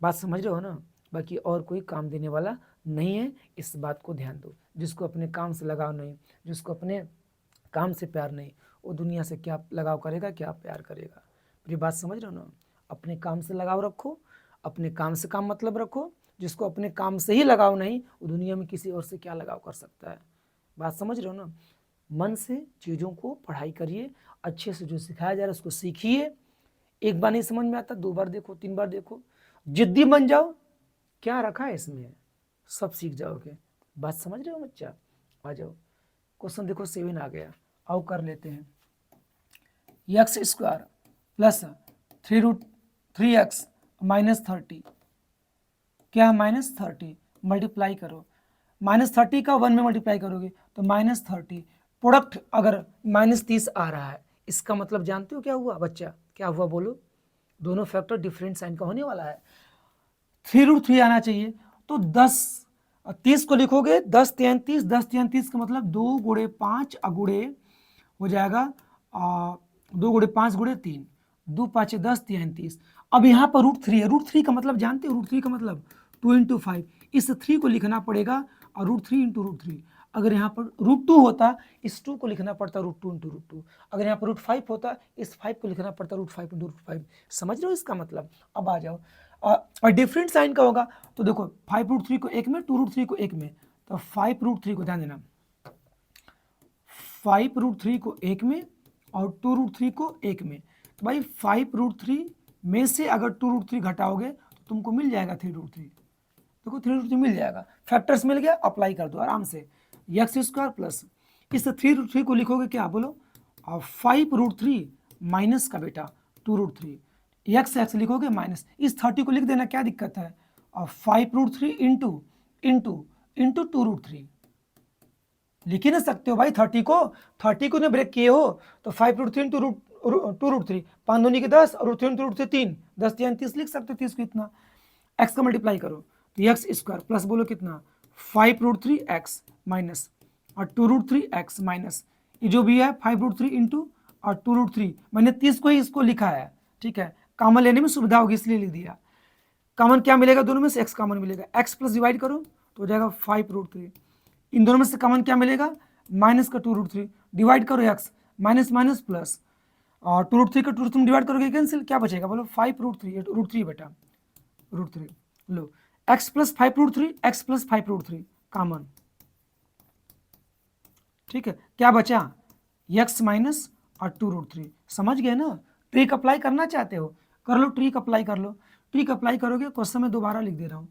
बात समझ रहे हो ना? बाकी और कोई काम देने वाला नहीं है, इस बात को ध्यान दो। जिसको अपने काम से लगाव नहीं, जिसको अपने काम से प्यार नहीं, वो दुनिया से क्या लगाव करेगा, क्या प्यार करेगा? मेरी बात समझ रहे हो ना? अपने काम से लगाव रखो, अपने काम से काम मतलब रखो। जिसको अपने काम से ही लगाव नहीं, वो दुनिया में किसी और से क्या लगाव कर सकता है? बात समझ रहे हो ना? मन से चीज़ों को पढ़ाई करिए, अच्छे से जो सिखाया जा रहा है उसको सीखिए। एक बार नहीं समझ में आता, 2 बार देखो, 3 बार देखो, जिद्दी बन जाओ, क्या रखा है इसमें, सब सीख जाओगे। बात समझ रहे हो बच्चा? आ जाओ, क्वेश्चन देखो 7 आ गया, आओ कर लेते हैं। X square plus 3√3x minus 30, क्या है -30, मल्टीप्लाई करो, -30 का 1 में मल्टीप्लाई करोगे तो -30, प्रोडक्ट अगर -30 आ रहा है, इसका मतलब जानते हो क्या हुआ बच्चा? क्या हुआ बोलो? दोनों फैक्टर डिफरेंट साइन का होने वाला है, 3√3 आना चाहिए, तो 10 30 को लिखोगे 10 3 30, 10 3 30 का मतलब 2 गुणे 5 अगुणे हो जाएगा 2 गुणे 5 गुणे 3, 2 5 10 3 30। अब यहाँ पर √3 है, √3 का मतलब जानते हो? √3 का मतलब 2 × 5, इस 3 को लिखना पड़ेगा और √3 × √3। अगर यहाँ पर √2 होता, इस 2 को लिखना पड़ता √2 × √2। अगर यहाँ पर √5 होता, इस 5 को लिखना पड़ता √5 × √5। समझ रहे हो इसका मतलब? अब आ जाओ, और डिफरेंट साइन का होगा तो देखो 5√3 को एक में, 2√3 को एक में, तो 5√3 को ध्यान देना, 5√3 को एक में और 2√3 को एक में, तो भाई 5√3 में से अगर 2√3 घटाओगे तो तुमको मिल जाएगा 3√3। देखो 3√3 मिल जाएगा, फैक्टर्स मिल गया, अप्लाई कर दो आराम से। एक्स स्क्वायर प्लस इस 3√3 को लिखोगे क्या बोलो? और 5√3 माइनस का बेटा 2√3, एक्स एक्स लिखोगे माइनस, इस 30 को लिख देना, क्या दिक्कत है? और 5√3 इंटू इंटू इंटू 2√3 लिख ही ना सकते हो भाई, 30 को ना ब्रेक किए हो तो 5√3 इंटू 2√3, 5 दूनी के 10 और √3 3, 10 3 30 लिख सकते हो। 30 को इतना एक्स का मल्टीप्लाई करो तो एक्स स्क्वायर प्लस बोलो कितना 5√3x माइनस और 2√3x माइनस, ये जो भी है 5√3 इंटू और 2√3, मैंने 30 को ही इसको लिखा है, ठीक है, कॉमन लेने में सुविधा होगी इसलिए लिख दिया। कॉमन क्या मिलेगा दोनों में से? x कॉमन मिलेगा, x प्लस डिवाइड करो तो हो जाएगा 5√3, इन दोनों में से कॉमन क्या मिलेगा? माइनस का 2√3, डिवाइड करो x, माइनस माइनस प्लस, और 2√3 का 2 तुम डिवाइड करोगे कैंसिल, क्या बचेगा बोलो? 5√3, √3 बेटा √3, लो x plus 5√3, x plus 5√3 common, ठीक है, क्या बचा? x माइनस और 2√3, समझ गए ना? ट्रिक अप्लाई करना चाहते हो कर लो, ट्रिक अप्लाई कर लो। ट्रिक अप्लाई करोगे, क्वेश्चन में दोबारा लिख दे रहा हूँ,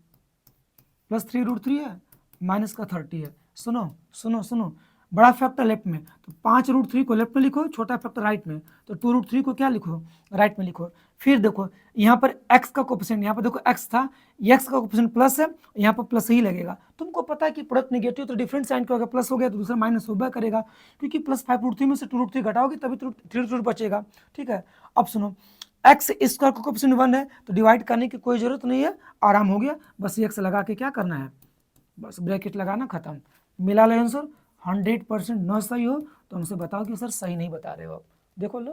+3√3 है, माइनस का 30 है। सुनो सुनो सुनो, बड़ा फैक्टर लेफ्ट में, तो 5√3 को लेफ्ट में लिखो, छोटा फैक्टर राइट में, तो 2√3 को क्या लिखो, राइट में लिखो। फिर देखो यहाँ पर x का कोफिशिएंट, यहाँ पर देखो x था, x का कोफिशिएंट प्लस है, यहाँ पर प्लस ही लगेगा। तुमको पता है कि प्रोडक्ट नेगेटिव तो डिफरेंट साइन का प्लस हो गया तो दूसरा माइनस होगा करेगा, क्योंकि +5√3 में से 2√3 घटाओगे तभी 3√3 बचेगा। ठीक है, अब सुनो, x स्क्वायर का कोफिशिएंट 1 है तो डिवाइड करने की कोई जरूरत नहीं है, आराम हो गया, बस x लगा के क्या करना है, बस ब्रैकेट लगाना, खत्म। मिला ले आंसर। 100% न सही हो तो हमसे बताओ कि सर सही नहीं बता रहे हो आप, देखो लो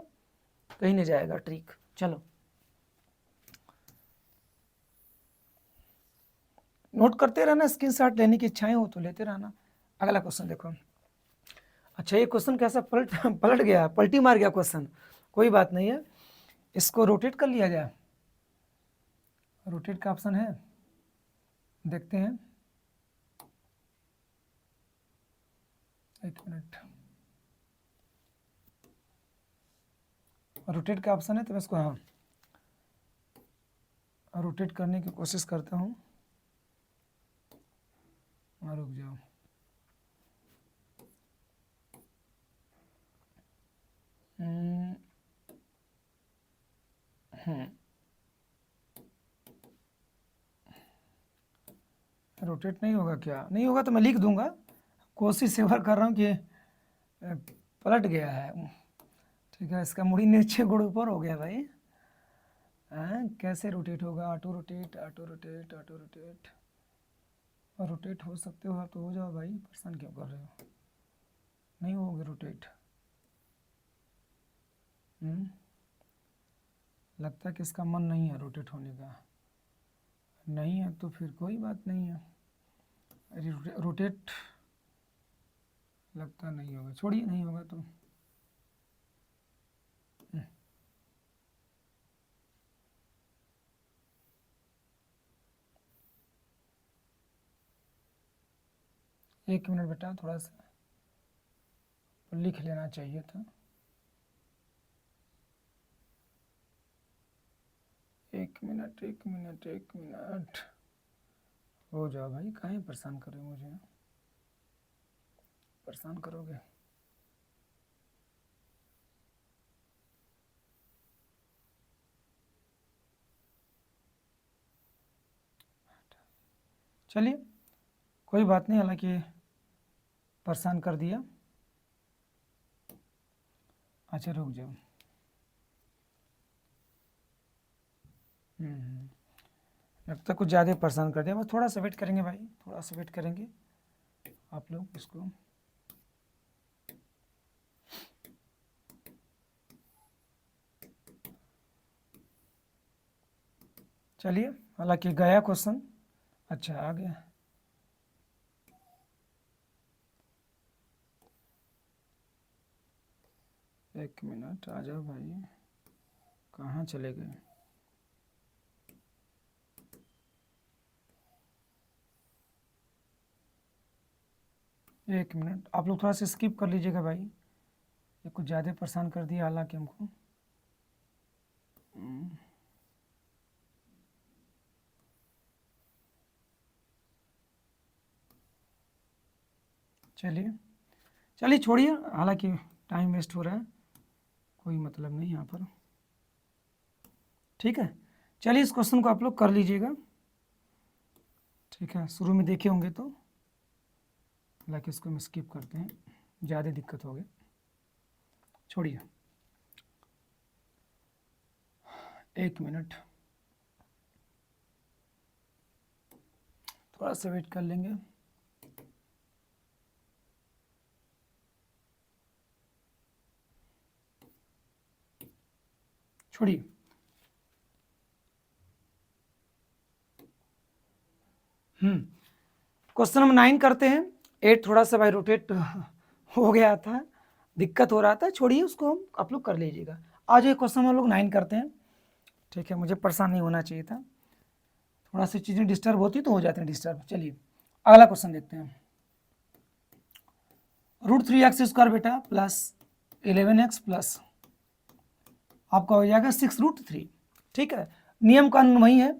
कहीं नहीं जाएगा ट्रिक। चलो नोट करते रहना, स्क्रीनशॉट लेने की इच्छाएं हो तो लेते रहना। अगला क्वेश्चन देखो। अच्छा ये क्वेश्चन कैसा पलट गया, पलटी मार गया क्वेश्चन, कोई बात नहीं है, इसको रोटेट कर लिया जाए। रोटेट का ऑप्शन है, देखते हैं, एक मिनट, रोटेट का ऑप्शन है तो मैं इसको, हाँ रोटेट करने की कोशिश करता हूँ। रुक जाओ, रोटेट नहीं होगा क्या, नहीं होगा तो मैं लिख दूंगा, कोशिश से कर रहा हूँ कि पलट गया है। ठीक है, इसका मुड़ी नीचे गुड़ ऊपर हो गया भाई। कैसे रोटेट होगा, auto rotate, auto rotate, auto rotate, rotate हो सकते हो आप तो हो जाओ भाई, परेशान क्यों कर रहे हो, नहीं होगे रोटेट। लगता है कि इसका मन नहीं है रोटेट होने का, नहीं है तो फिर कोई बात नहीं है, रोटेट लगता नहीं होगा, छोड़िए, नहीं होगा तो एक मिनट बेटा, थोड़ा सा लिख लेना चाहिए था। एक मिनट एक मिनट एक मिनट, हो जाओ भाई, काहे परेशान कर रहे हो मुझे, परेशान करोगे। चलिए कोई बात नहीं, हालांकि परेशान कर दिया। अच्छा रुक जाओ, लगता कुछ ज़्यादा परेशान कर दिया, बस थोड़ा सा वेट करेंगे भाई, थोड़ा सा वेट करेंगे आप लोग इसको। चलिए, हालांकि गया क्वेश्चन, अच्छा आ गया, एक मिनट आ जाओ भाई, कहाँ चले गए, एक मिनट, आप लोग थोड़ा सा स्किप कर लीजिएगा भाई, ये कुछ ज़्यादा परेशान कर दिया हालांकि हमको। चलिए चलिए छोड़िए, हालांकि टाइम वेस्ट हो रहा है, कोई मतलब नहीं यहाँ पर। ठीक है, चलिए इस क्वेश्चन को आप लोग कर लीजिएगा। ठीक है, शुरू में देखे होंगे तो, हालांकि इसको हम स्किप करते हैं, ज़्यादा दिक्कत हो गई, छोड़िए, एक मिनट, थोड़ा सा वेट कर लेंगे। छोड़िए, क्वेश्चन नंबर 9 करते हैं। 8 थोड़ा सा भाई रोटेट हो गया था, दिक्कत हो रहा था, छोड़िए उसको, हम आप लोग कर लीजिएगा। आज ये क्वेश्चन हम लोग 9 करते हैं। ठीक है, मुझे परेशान नहीं होना चाहिए था, थोड़ा सी चीज़ें डिस्टर्ब होती तो हो जाते हैं डिस्टर्ब। चलिए अगला क्वेश्चन देखते हैं। √3x² बेटा प्लस 11x प्लस आपका हो जाएगा 6√3। ठीक है, नियम कानून वही है।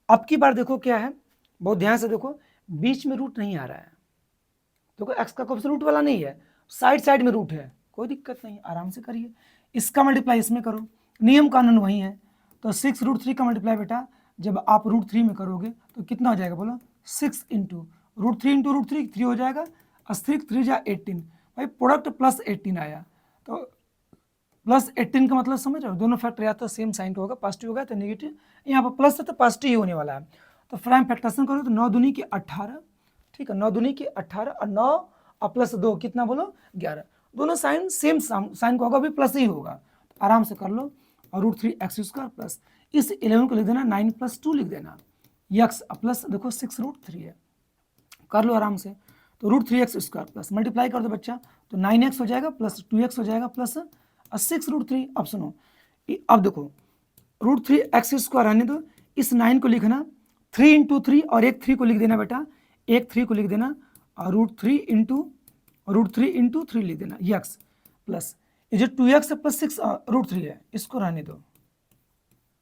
अब की बार देखो क्या है, बहुत ध्यान से देखो, बीच में रूट नहीं आ रहा है, देखो एक्स का कोएफिशिएंट रूट वाला नहीं है, साइड साइड में रूट है, कोई दिक्कत नहीं, आराम से करिए। इसका मल्टीप्लाई इसमें करो, नियम कानून वही है। तो 6√3 का मल्टीप्लाई बेटा जब आप √3 में करोगे तो कितना हो जाएगा बोलो, 6 इंटू √3 इंटू √3 3 हो जाएगा, 3 जा 18, भाई प्रोडक्ट प्लस 18 आया, तो प्लस 18 का मतलब समझ रहे हो, दोनों फैक्टर या तो सेम साइन का होगा, पॉजिटिव होगा तो नेगेटिव, यहाँ पर प्लस है तो पॉजिटिव ही होने वाला है। तो प्राइम फैक्टरेशन करो तो 9 दूनी की 18, ठीक है, 9 दूनी की 18 और 9 और प्लस 2 कितना बोलो 11, दोनों साइन सेम साइन का होगा, भी प्लस ही होगा, तो आराम से कर लो। और √3x² प्लस इस 11 को लिख देना 9 + 2 लिख देना, x प्लस देखो 6√3 है, कर लो आराम से। तो √3x² प्लस मल्टीप्लाई कर दो बच्चा, तो 9x हो जाएगा प्लस 2x हो जाएगा प्लस 6√3। अब सुनो, अब देखो √3x² रहने दो, इस 9 को लिखना 3 इंटू 3 और एक 3 को लिख देना बेटा, एक 3 को लिख देना और √3 इंटू 3 लिख देना x प्लस ये जो 2x प्लस 6√3 है इसको रहने दो,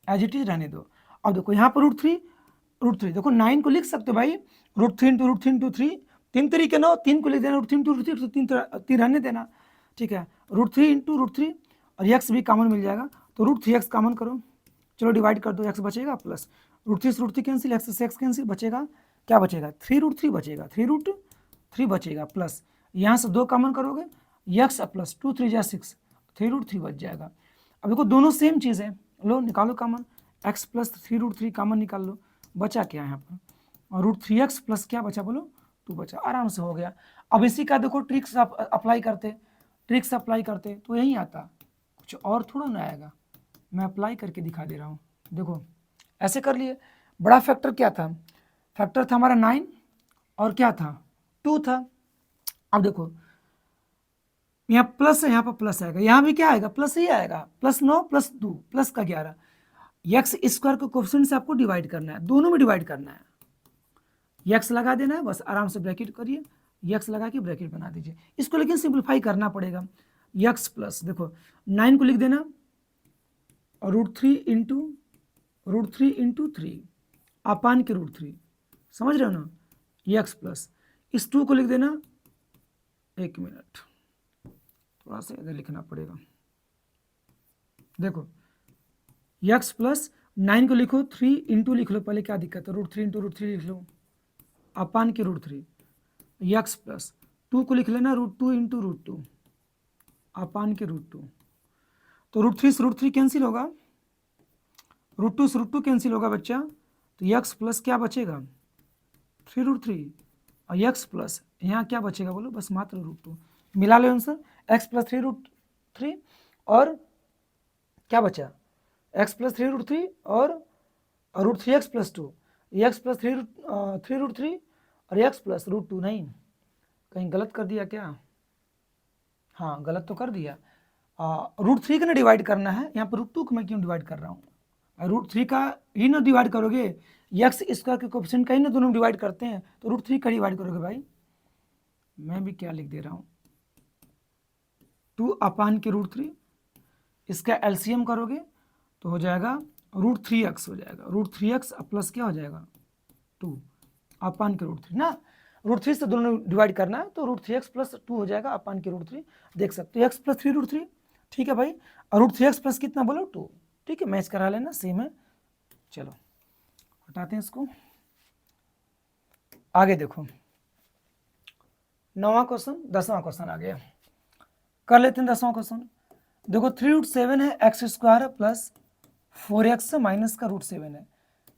एज इट इज रहने दो। अब देखो यहाँ पर √3 देखो 9 को लिख सकते हो भाई, √3 इंटू 3 3 तरीके 9, 3 को लिख देना √3 इंटू 3 3 रहने देना, ठीक है, √3 इंटू √3 और x भी कॉमन मिल जाएगा, तो √3x कॉमन करो, चलो डिवाइड कर दो, x बचेगा प्लस √3 से √3 कैंसिल, x से x कैंसिल, बचेगा क्या बचेगा 3√3 बचेगा, 3√3 बचेगा प्लस यहाँ से 2 कॉमन करोगे, x प्लस 2 3 जा 6, 3√3 बच जाएगा। अब देखो दोनों सेम चीज़ है, लो निकालो कॉमन, x प्लस 3√3 कॉमन निकाल लो, बचा क्या यहाँ पर, और √3x प्लस क्या बचा बोलो 2 बचा, आराम से हो गया। अब इसी का देखो ट्रिक्स अप्लाई करते तो यही आता, कुछ और थोड़ा ना आएगा, मैं अप्लाई करके दिखा दे रहा हूँ। देखो ऐसे कर लिए, बड़ा फैक्टर क्या था, फैक्टर था हमारा 9 और क्या था 2 था। अब देखो यहाँ प्लस है, यहाँ पर प्लस आएगा, यहाँ भी क्या आएगा प्लस ही आएगा, प्लस 9 प्लस 2 प्लस का 11, x² को कोएफिशिएंट से आपको डिवाइड करना है, दोनों में डिवाइड करना है, x लगा देना है, बस आराम से ब्रैकेट करिए, x लगा के ब्रैकेट बना दीजिए। इसको लेकिन सिंप्लीफाई करना पड़ेगा, x प्लस देखो 9 को लिख देना और √3 इंटू 3 अपान के √3, समझ रहे हो ना, x प्लस इस 2 को लिख देना, एक मिनट थोड़ा सा इधर लिखना पड़ेगा, देखो x प्लस 9 को लिखो, 3 इंटू लिख लो, पहले क्या दिक्कत है, √3 इंटू √3 लिख लो अपान के √3, x प्लस 2 को लिख लेना √2 इंटू √2 अपान के √2, तो √3 से √3 कैंसिल होगा, √2 से √2 कैंसिल होगा बच्चा, तो x प्लस क्या बचेगा 3√3 और x प्लस यहाँ क्या बचेगा बोलो, बस मात्र √2, मिला लो आंसर, x प्लस 3√3 और क्या बचा x प्लस 3√3 और √3x प्लस 2, x प्लस 3√3 और x प्लस √2, नहीं कहीं गलत कर दिया क्या, हाँ गलत तो कर दिया, √3 का ना डिवाइड करना है, यहाँ पर √2 को मैं क्यों डिवाइड कर रहा हूँ, √3 का ही ना डिवाइड करोगे, x² के कोएफिशिएंट का ही ना दोनों डिवाइड करते हैं, तो √3 का डिवाइड करोगे भाई, मैं भी क्या लिख दे रहा हूँ 2 अपान के √3, इसका एलसीएम करोगे तो हो जाएगा √3x हो जाएगा, √3x प्लस क्या हो जाएगा 2 अपान के √3 ना, √3 से दोनों डिवाइड करना है, तो √3x प्लस 2 हो जाएगा अपान के √3, देख सकते हो x प्लस 3√3, ठीक है भाई, और √3x प्लस कितना बोलो 2, ठीक है, मैच करा लेना सेम है। चलो हटाते हैं इसको, आगे देखो 9वां क्वेश्चन, 10वां क्वेश्चन आ गया, कर लेते हैं 10वां क्वेश्चन। देखो 3√7 है x² प्लस 4x माइनस का √7 है,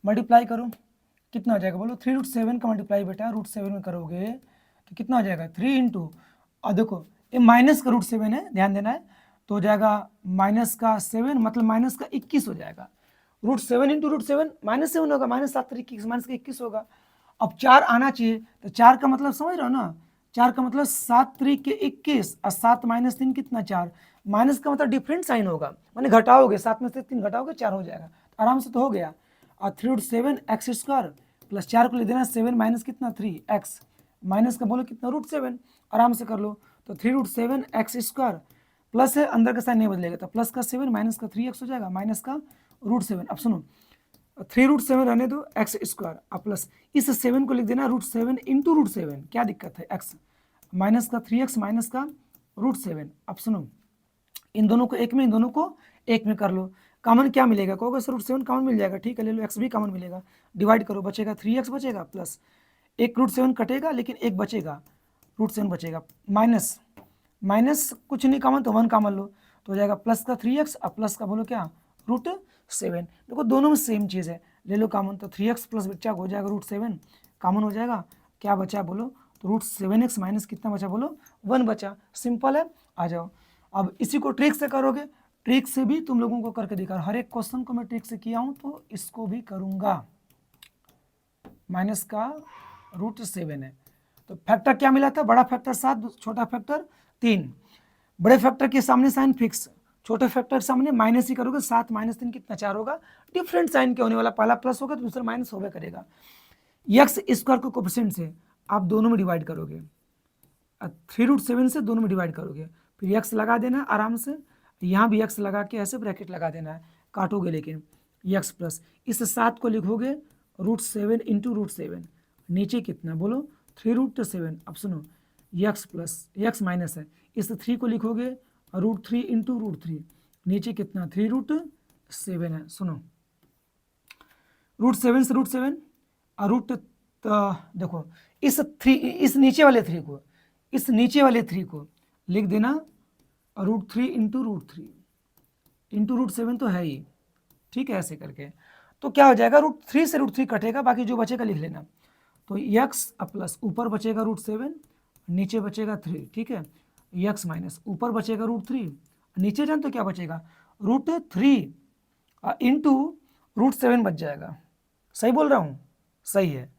मल्टीप्लाई करो कितना हो जाएगा बोलो, 3√7 का मल्टीप्लाई बेटा √7 में करोगे तो कितना हो जाएगा 3 इंटू, और देखो ये माइनस का √7 है, ध्यान देना है, तो हो जाएगा माइनस का 7 मतलब माइनस का 21 हो जाएगा, √7 इंटू √7 -7 होगा, -7 21 माइनस का 21 होगा। अब 4 आना चाहिए, तो 4 का मतलब समझ रहे हो ना, 4 का मतलब 7 3 के 21 और 7 - 3 कितना 4, माइनस का मतलब डिफरेंट साइन होगा, माने घटाओगे, 7 में से 3 घटाओगे 4 हो जाएगा, तो आराम से तो हो गया। और 3√7 x² प्लस 4 को लिख देना 7 माइनस कितना 3 x माइनस का बोलो कितना √7, आराम से कर लो, तो 3√7 x² प्लस है, अंदर का साइन नहीं बदलेगा, तो प्लस का 7 माइनस का 3x हो जाएगा, माइनस का √7। अब सुनो 3√7 रहने दो, एक्स स्क्वायर, अब प्लस इस 7 को लिख देना √7 इंटू √7, क्या दिक्कत है, x माइनस का 3x माइनस का √7। अब सुनो इन दोनों को एक में, इन दोनों को एक में कर लो, कॉमन क्या मिलेगा, कहोगे सर √7 कॉमन मिल जाएगा, ठीक है ले लो, x भी कॉमन मिलेगा, डिवाइड करो, बचेगा 3x बचेगा, प्लस एक √7 कटेगा लेकिन एक बचेगा, √7 बचेगा, माइनस माइनस कुछ नहीं कॉमन तो 1 कॉमन लो, तो हो जाएगा प्लस का 3x, अब प्लस का बोलो क्या √7। देखो दोनों में सेम चीज़ है, ले लो कॉमन, तो 3x प्लस बच्चा हो जाएगा √7 कॉमन हो जाएगा, क्या बचा बोलो, तो √7x माइनस कितना बचा बोलो 1 बचा, सिंपल है। आ जाओ अब इसी को ट्रिक से करोगे, ट्रिक से भी तुम लोगों को करके दिखा, हर एक क्वेश्चन को मैं ट्रिक से किया हूं तो इसको भी करूंगा। माइनस का √7 है, तो फैक्टर क्या मिला था, बड़ा फैक्टर 7, छोटा फैक्टर 3, बड़े फैक्टर के सामने साइन फिक्स, छोटे फैक्टर के सामने माइनस ही करोगे, 7 माइनस 3 कितना 4 होगा, डिफरेंट साइन के होने वाला, पहला प्लस होगा तो दूसरा माइनस होगा करेगा। एक्स स्क्वायर को कोफिशिएंट से आप दोनों में डिवाइड करोगे, 3√7 से दोनों में डिवाइड करोगे, फिर एक्स लगा देना आराम से, यहाँ भी एक्स लगा के ऐसे ब्रैकेट लगा देना है, काटोगे लेकिन एक्स प्लस इस 7 को लिखोगे √7 इंटू √7, नीचे कितना बोलो 3√7। अब सुनो एक्स प्लस एक्स माइनस है, इस 3 को लिखोगे √3 इंटू √3, नीचे कितना 3√7 है। सुनो √7 से √7 और देखो इस 3, इस नीचे वाले 3 को, इस नीचे वाले 3 को लिख देना √3 इंटू √3 इंटू √7 तो है ही, ठीक है, ऐसे करके तो क्या हो जाएगा, √3 से √3 कटेगा, बाकी जो बचेगा लिख लेना, तो x प्लस ऊपर बचेगा √7, नीचे बचेगा 3, ठीक है, x माइनस ऊपर बचेगा √3, नीचे जान तो क्या बचेगा √3 इंटू √7 बच जाएगा, सही बोल रहा हूँ, सही है,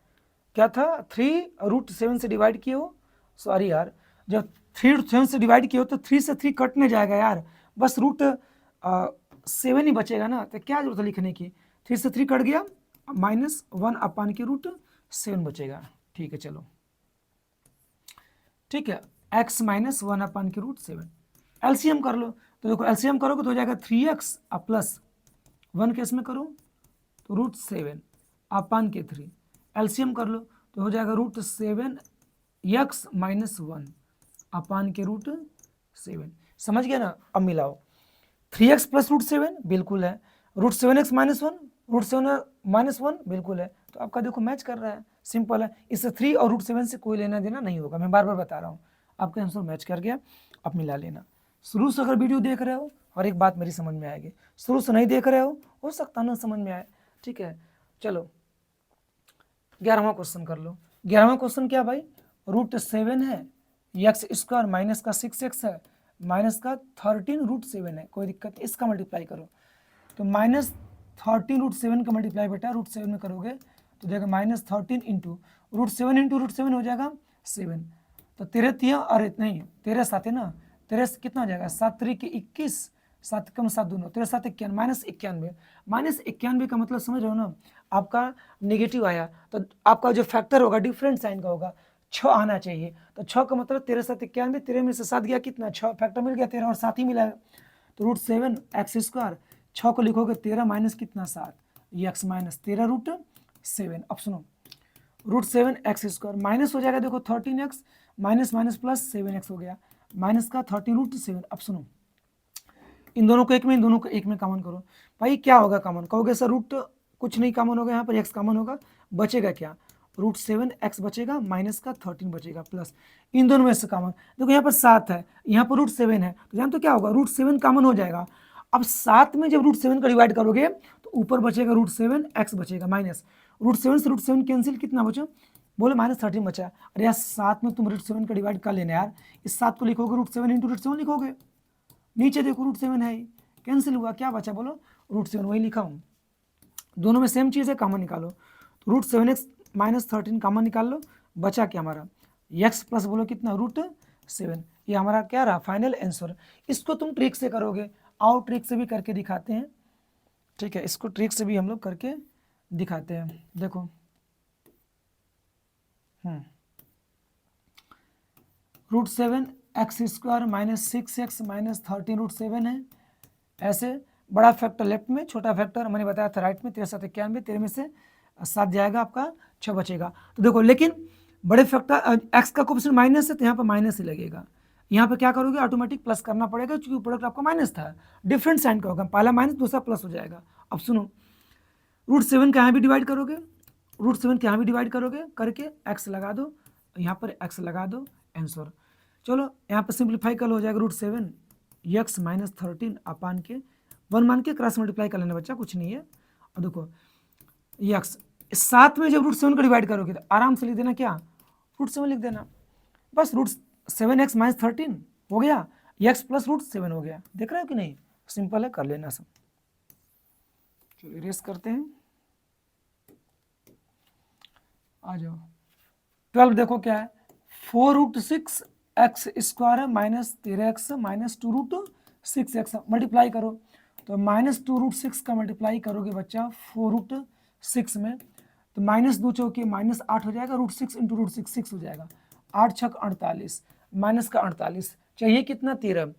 क्या था 3 √7 से डिवाइड किए हो, सॉरी यार, जब 3 से डिवाइड किए हो तो 3 से 3 कटने जाएगा यार, बस √7 ही बचेगा ना, तो क्या जरूरत है लिखने की, 3 से 3 कट गया, -1 अपान के √7 बचेगा, ठीक है चलो, ठीक है, x माइनस 1 अपान के √7, एलसीएम कर लो, तो देखो एलसीएम करोगे तो हो जाएगा 3x प्लस 1 केस में करो तो √7 अपान के 3, एलसीएम कर लो तो हो जाएगा √7 x माइनस 1 अपान के √7, समझ गया ना। अब मिलाओ 3x प्लस √7 बिल्कुल है, √7x माइनस 1 √7 माइनस 1 बिल्कुल है, तो आपका देखो मैच कर रहा है, सिंपल है, इससे 3 और √7 से कोई लेना देना नहीं होगा, मैं बार बार बता रहा हूँ, आपका आंसर मैच कर गया, अब मिला लेना। शुरू से अगर वीडियो देख रहे हो हर एक बात मेरी समझ में आएगी, शुरू से नहीं देख रहे हो सकता ना समझ में आए, ठीक है। चलो 11वां क्वेश्चन कर लो। 11वां क्वेश्चन क्या भाई, √7 है, एक्स स्क्वायर माइनस का 6x है, माइनस का 13 √7 है, कोई दिक्कत, इसका मल्टीप्लाई करो, तो -13 √7 का मल्टीप्लाई बेटा √7 में करोगे तो जाएगा -13 इंटू √7 हो जाएगा 7, तो 13 अरे नहीं 13 7 है ना, 13 कितना हो जाएगा 7 3 के 21, 7 कम 7 दोनों, 13 7 91, -91 का मतलब समझ रहे हो ना, आपका नेगेटिव आया तो आपका जो फैक्टर होगा डिफरेंट साइन का होगा, 6 आना चाहिए, तो 6 का मतलब 13 7 91, 13 में से 7 गया कितना 6, फैक्टर मिल गया 13 और 7 ही मिला, तो √7 एक्स स्क्वायर, 6 को लिखोगे 13 माइनस कितना 7, एक्स माइनस 13 √7। अब सुनो √7 एक्स स्क्वायर माइनस हो जाएगा, देखो 13x minus minus plus 7x हो गया, माइनस का 13 √7। अब सुनो इन दोनों को एक में, इन दोनों को एक में कॉमन करो, भाई क्या होगा कॉमन, कहोगे सर रूट कुछ नहीं कॉमन होगा, यहाँ पर x कॉमन होगा, बचेगा क्या √7 x बचेगा, माइनस का 13 बचेगा, प्लस इन दोनों में से कॉमन, देखो यहाँ पर 7 है, यहाँ पर √7 है, तो जान तो क्या होगा √7 कॉमन हो जाएगा, अब 7 में जब √7 का डिवाइड करोगे तो ऊपर बचेगा √7 x बचेगा, माइनस √7 से √7 कैंसिल, कितना बचा बोले -13 बचा, अरे यार 7 में तुम √7 का डिवाइड कर लेना यार, इस 7 को लिखोगे √7 इंटू √7 लिखोगे, नीचे देखो √7 है, कैंसिल हुआ, क्या बचा बोलो √7, वही लिखा हूँ, दोनों में सेम चीज़ है, कॉमन निकालो, तो √7x माइनस 13 कॉमन निकाल लो, बचा क्या हमारा x प्लस बोलो कितना √7, ये हमारा क्या रहा फाइनल आंसर। इसको तुम ट्रिक से करोगे, आओ ट्रिक से भी करके दिखाते हैं, ठीक है, इसको ट्रिक से भी हम लोग करके दिखाते हैं, देखो √7 x square minus 6x minus 13√7 है। ऐसे बड़ा फैक्टर लेफ्ट में, छोटा फैक्टर मैंने बताया था राइट में, 13×7 = 91, 13 में से 7 जाएगा, आपका 6 बचेगा। तो देखो लेकिन बड़े फैक्टर एक्स का कोएफिशिएंट माइनस है तो यहाँ पर माइनस ही लगेगा। यहाँ पे क्या करोगे, ऑटोमेटिक प्लस करना पड़ेगा क्योंकि प्रोडक्ट आपका माइनस था, डिफरेंट साइन का होगा, पहला माइनस दूसरा प्लस हो जाएगा। अब सुनो, √7 का यहाँ भी डिवाइड करोगे, √7 के यहाँ भी डिवाइड करोगे, करके एक्स लगा दो, यहाँ पर एक्स लगा दो, आंसर। चलो यहाँ पर सिंप्लीफाई कर हो जाएगा √7 x माइनस 13 अपान के 1 मान के क्रॉस मल्टीप्लाई कर लेना बच्चा, कुछ नहीं है। और देखो x साथ में जब √7 का डिवाइड करोगे तो आराम से लिख देना, क्या √7 लिख देना, बस √7x माइनस 13 हो गया, x प्लस √7 हो गया। देख रहे हो कि नहीं, सिंपल है, कर लेना सब। चलो इरेज करते हैं, आ जाओ। 12 देखो क्या है, 4√6x² minus 13x minus 2√6x multiply करो, तो माइनस 2√6 का मल्टीप्लाई करोगे बच्चा 4√6 में, तो माइनस 2 चौके माइनस 8 हो जाएगा, √6 इंटू √6 6 हो जाएगा, 8 छक 48, माइनस का 48 चाहिए कितना, 13,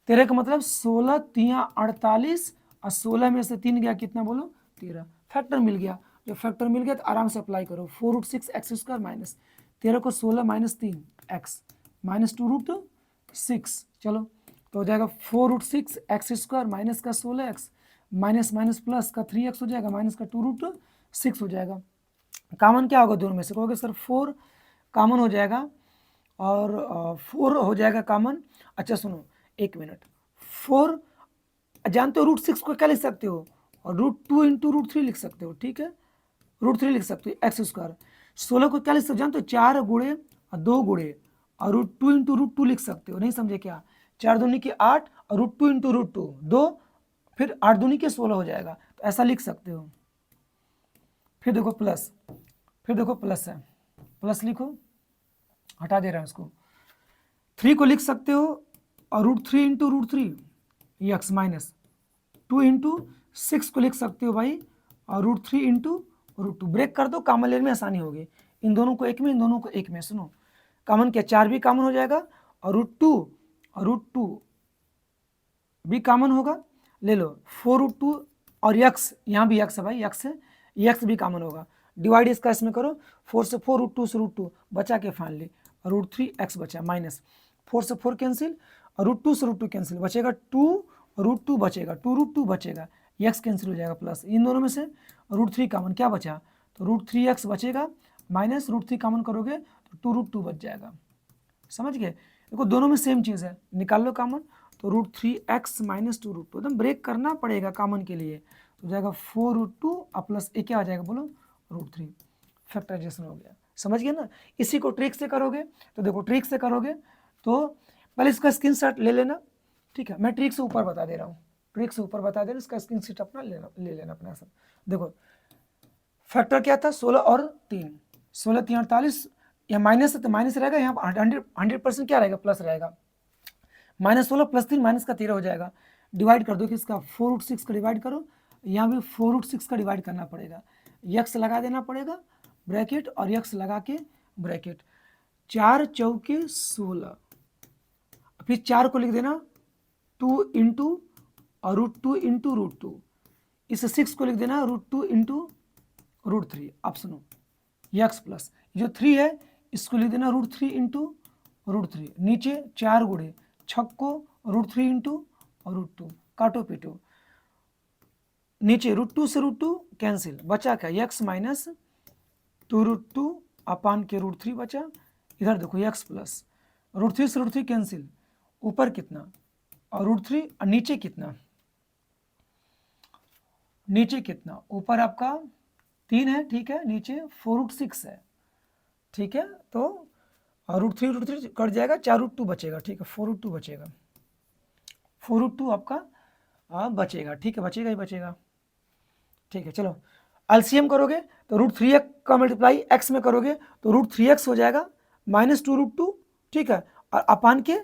13 का मतलब 16 3 48 और 16 में से 3 गया, कितना बोलो 13, फैक्टर मिल गया। जब फैक्टर मिल गया तो आराम से अप्लाई करो, 4√6x² माइनस 13 को 16 माइनस 3 x माइनस 2√6, चलो तो हो जाएगा 4√6x² माइनस का 16x माइनस माइनस प्लस का 3x हो जाएगा, माइनस का 2√6 हो जाएगा। कॉमन क्या होगा दोनों में से, कहोगे सर 4 कॉमन हो जाएगा, और 4 हो जाएगा कॉमन। अच्छा सुनो एक मिनट, 4 जानते हो √6 को क्या लिख सकते हो, और √2 इंटू √3 लिख सकते हो, ठीक है, √3 लिख सकते हो x²। 16 को क्या लिख सकते हो जानते हो, 4 गुणे और 2 गुणे और √2 इंटू √2 लिख सकते हो, नहीं समझे क्या, 4 दूनी के 8 और √2 इंटू √2 2, फिर 8 दूनी के 16 हो जाएगा, तो ऐसा लिख सकते हो। फिर देखो प्लस, फिर देखो प्लस है, प्लस लिखो, हटा दे रहा है उसको, 3 को लिख सकते हो और √3 इंटू √3 x माइनस 2 इंटू 6 को लिख सकते हो भाई, और √3 इंटू √2, ब्रेक कर दो, कॉमन लेने में आसानी होगी, इन दोनों को एक में, इन दोनों को एक में। सुनो कॉमन क्या, 4 भी कॉमन हो जाएगा और √2 भी कॉमन होगा, ले लो 4√2 और x, यहाँ भी x है भाई, x है, x भी कॉमन होगा, डिवाइड इसका इसमें करो, 4 से 4 √2 से √2 बचा के फाइनली √3x बचा, माइनस 4 से 4 कैंसिल और √2 से √2 कैंसिल, बचेगा 2 √2 बचेगा, 2√2 बचेगा, x कैंसिल हो जाएगा, प्लस इन दोनों में से √3 कॉमन, क्या बचा, तो √3x बचेगा, माइनस √3 कॉमन करोगे तो 2√2 बच जाएगा। समझ गए, देखो दोनों में सेम चीज़ है, निकाल लो कॉमन, तो √3x माइनस 2√2, एकदम ब्रेक करना पड़ेगा कॉमन के लिए, तो जाएगा 4√2 और प्लस ए क्या आ जाएगा बोलो, √3, फैक्टराइजेशन हो गया। समझ गए ना, इसी को ट्रिक से करोगे, तो देखो ट्रिक से करोगे तो पहले इसका स्क्रीनशॉट ले लेना, ठीक है, मैं ट्रिक से ऊपर बता दे रहा हूँ, ट्रिक से ऊपर बता दे रहा हूँ, इसका स्क्रीनशॉट अपना ले लेना अपना सब। देखो फैक्टर क्या था, 16 और 3, 16 3 48, यहाँ माइनस है तो माइनस रहेगा, यहाँ 100% क्या रहेगा, प्लस रहेगा, -16 + 3 माइनस का 13 हो जाएगा, डिवाइड कर दो किसका, 4√6 का डिवाइड करो, यहाँ भी 4√6 का डिवाइड करना पड़ेगा, x लगा देना पड़ेगा ब्रैकेट और x लगा के ब्रैकेट, 4 चौके 16, फिर 4 को लिख देना 2 इंटू और √2 इंटू √2, इस 6 को लिख देना √2 इंटू √3। अब सुनो x प्लस जो 3 है इसको लिख देना √3 इंटू √3, नीचे 4 गुणे 6 को √3 इंटू √2, काटो पीटो, नीचे √2 से √2 कैंसिल, बचा क्या, x माइनस 2√2 अपान के √3 बचा, इधर देखो x प्लस √3 से √3 कैंसिल, ऊपर कितना और √3 और नीचे कितना, नीचे कितना, ऊपर आपका 3 है, ठीक है, नीचे 4√6 है, ठीक है, तो और √3 कट जाएगा, 4√2 बचेगा, ठीक है, 4√2 बचेगा, 4√2 आपका बचेगा, ठीक है, बचेगा ही बचेगा, ठीक है। चलो एलसीएम करोगे तो √3x का मल्टीप्लाई x में करोगे तो √3x हो जाएगा माइनस 2√2, ठीक है, और अपान के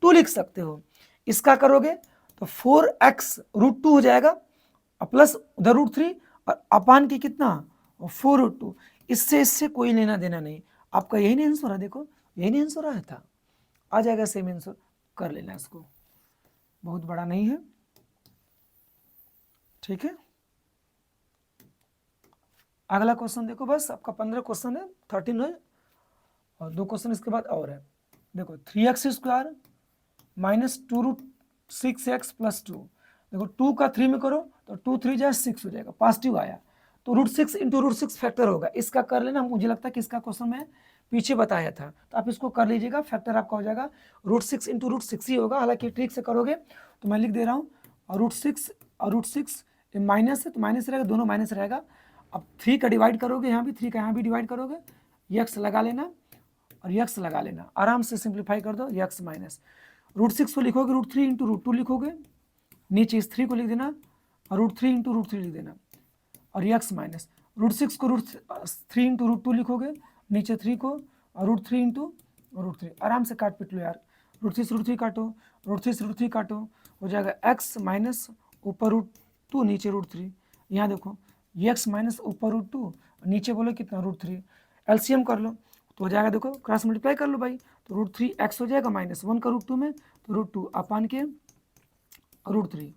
2 लिख सकते हो, इसका करोगे तो 4x √2 हो जाएगा और प्लस उधर √3 और अपान के कितना 4√2, इससे कोई लेना देना नहीं, आपका यही नहीं आंसर है, देखो यही नहीं आंसर आया था, आ जाएगा सेम आंसर। कर लेना इसको, बहुत बड़ा नहीं है, ठीक है। अगला क्वेश्चन देखो, बस आपका 15 क्वेश्चन है, 13 है, और 2 क्वेश्चन इसके बाद और है। देखो 3x² माइनस 2√6x प्लस 2। देखो 2 का 3 में करो तो 2 3 जा 6 हो जाएगा, पॉजिटिव आया तो √6 इंटू √6 फैक्टर होगा, इसका कर लेना। मुझे लगता है कि इसका क्वेश्चन मैं पीछे बताया था, तो आप इसको कर लीजिएगा। फैक्टर आपका हो जाएगा √6 इंटू √6 ही होगा, हालांकि ट्रिक से करोगे तो मैं लिख दे रहा हूँ। और √6 माइनस है तो माइनस रहेगा, दोनों माइनस रहेगा। अब 3 का डिवाइड करोगे, यहाँ भी 3 का यहाँ भी डिवाइड करोगे, यक्स लगा लेना और यक्स लगा लेना, आराम से सिंप्लीफाई कर दो। यक्स माइनस √6 को लिखोगे √3 इंटू √2 लिखोगे, नीचे इस 3 को लिख देना और √3 इंटू √3 लिख देना, और यक्स माइनस √6 को √3 इंटू √2 लिखोगे, नीचे 3 को और √3 इंटू √3। आराम से काट पीट लो यार, √3 से √3 काटो, √3 से √3 काटो, हो जाएगा x माइनस ऊपर √2 नीचे √3। यहाँ देखो x माइनस ऊपर √2 नीचे बोलो कितना √3, एलसीएम कर लो तो हो जाएगा, देखो क्रॉस मल्टीप्लाई कर लो भाई, तो √3x हो जाएगा माइनस 1 का √2 में, तो √2 अपान के √3,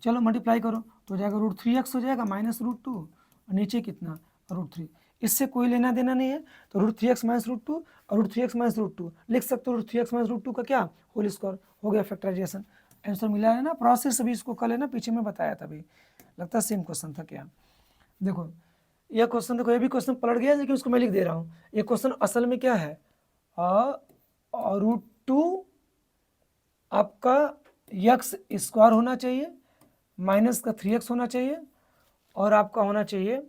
चलो मल्टीप्लाई करो तो हो जाएगा √3x हो जाएगा माइनस √2 और नीचे कितना √3। इससे कोई लेना देना नहीं है, तो √3x माइनस √2 और √3x माइनस √2 लिख सकते हो। √3x माइनस √2 का क्या होल स्क्वायर, हो गया फैक्टराइजेशन, आंसर मिला है ना। प्रोसेस अभी इसको कर लेना, पीछे में बताया था अभी, लगता है सेम क्वेश्चन था क्या। देखो यह क्वेश्चन, देखो ये भी क्वेश्चन पलट गया, लेकिन उसको मैं लिख दे रहा हूँ। ये क्वेश्चन असल में क्या है, √2 आपका यक्स स्क्वायर होना चाहिए, माइनस का 3x होना चाहिए, और आपका होना चाहिए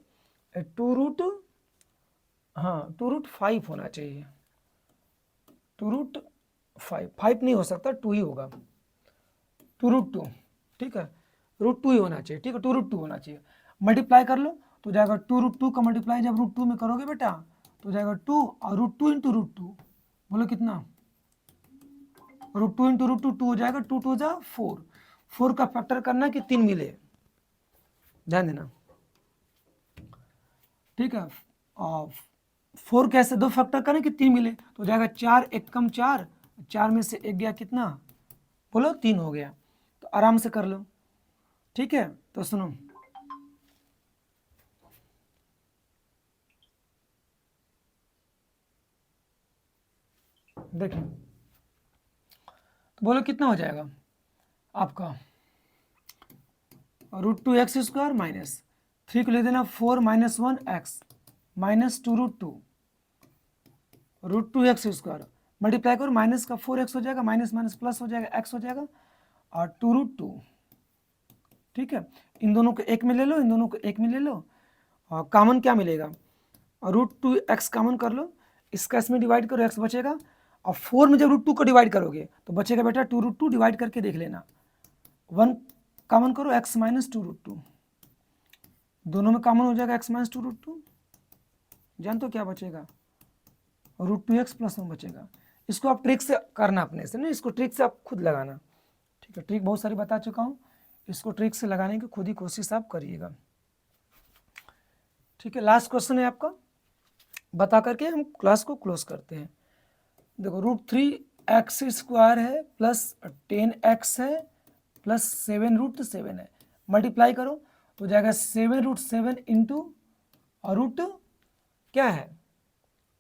2√5 होना चाहिए, 2√5 नहीं हो सकता, 2 ही होगा, 2√2, ठीक है, √2 ही होना चाहिए, ठीक है, 2√2 होना चाहिए। मल्टीप्लाई कर लो तो जाएगा 2√2 का मल्टीप्लाई जब √2 में करोगे बेटा तो जाएगा 2 और √2 इंटू √2, बोलो कितना, √2 इंटू √2 2 हो जाएगा, 2 2 जा 4, 4 का फैक्टर करना कि 3 मिले, ध्यान देना, ठीक है। 4 कैसे 2 फैक्टर करें कि 3 मिले, तो हो जाएगा 4 1 कम 4, 4 में से 1 गया कितना, बोलो 3 हो गया, तो आराम से कर लो, ठीक है। तो सुनो देखिए, तो बोलो कितना हो जाएगा आपका, √2x² माइनस 3 को ले देना 4 minus 1x minus 2√2 √2x² multiply करो, माइनस का 4x हो जाएगा, माइनस माइनस प्लस हो जाएगा, x हो जाएगा और 2√2, ठीक है। इन दोनों को एक में ले लो, इन दोनों को एक में ले लो, और कॉमन क्या मिलेगा, √2x कॉमन कर लो, इसका इसमें डिवाइड करो, x बचेगा, और 4 में जब √2 को डिवाइड करोगे तो बचेगा बेटा 2√2, डिवाइड करके देख लेना, 1 कॉमन करो, x माइनस 2√2, दोनों में कॉमन हो जाएगा x माइनस 2√2, जान तो क्या बचेगा, √2x प्लस 1 बचेगा। इसको आप ट्रिक से करना अपने से, नहीं इसको ट्रिक से आप खुद लगाना, ठीक है। ट्रिक बहुत सारी बता चुका हूँ, इसको ट्रिक से लगाने की खुद ही कोशिश आप करिएगा, ठीक है। लास्ट क्वेश्चन है आपका, बता करके हम क्लास को क्लोज करते हैं। देखो √3x² है प्लस 10x है प्लस 7√7 है, मल्टीप्लाई करो तो जाएगा 7√7 इंटू और रूट क्या है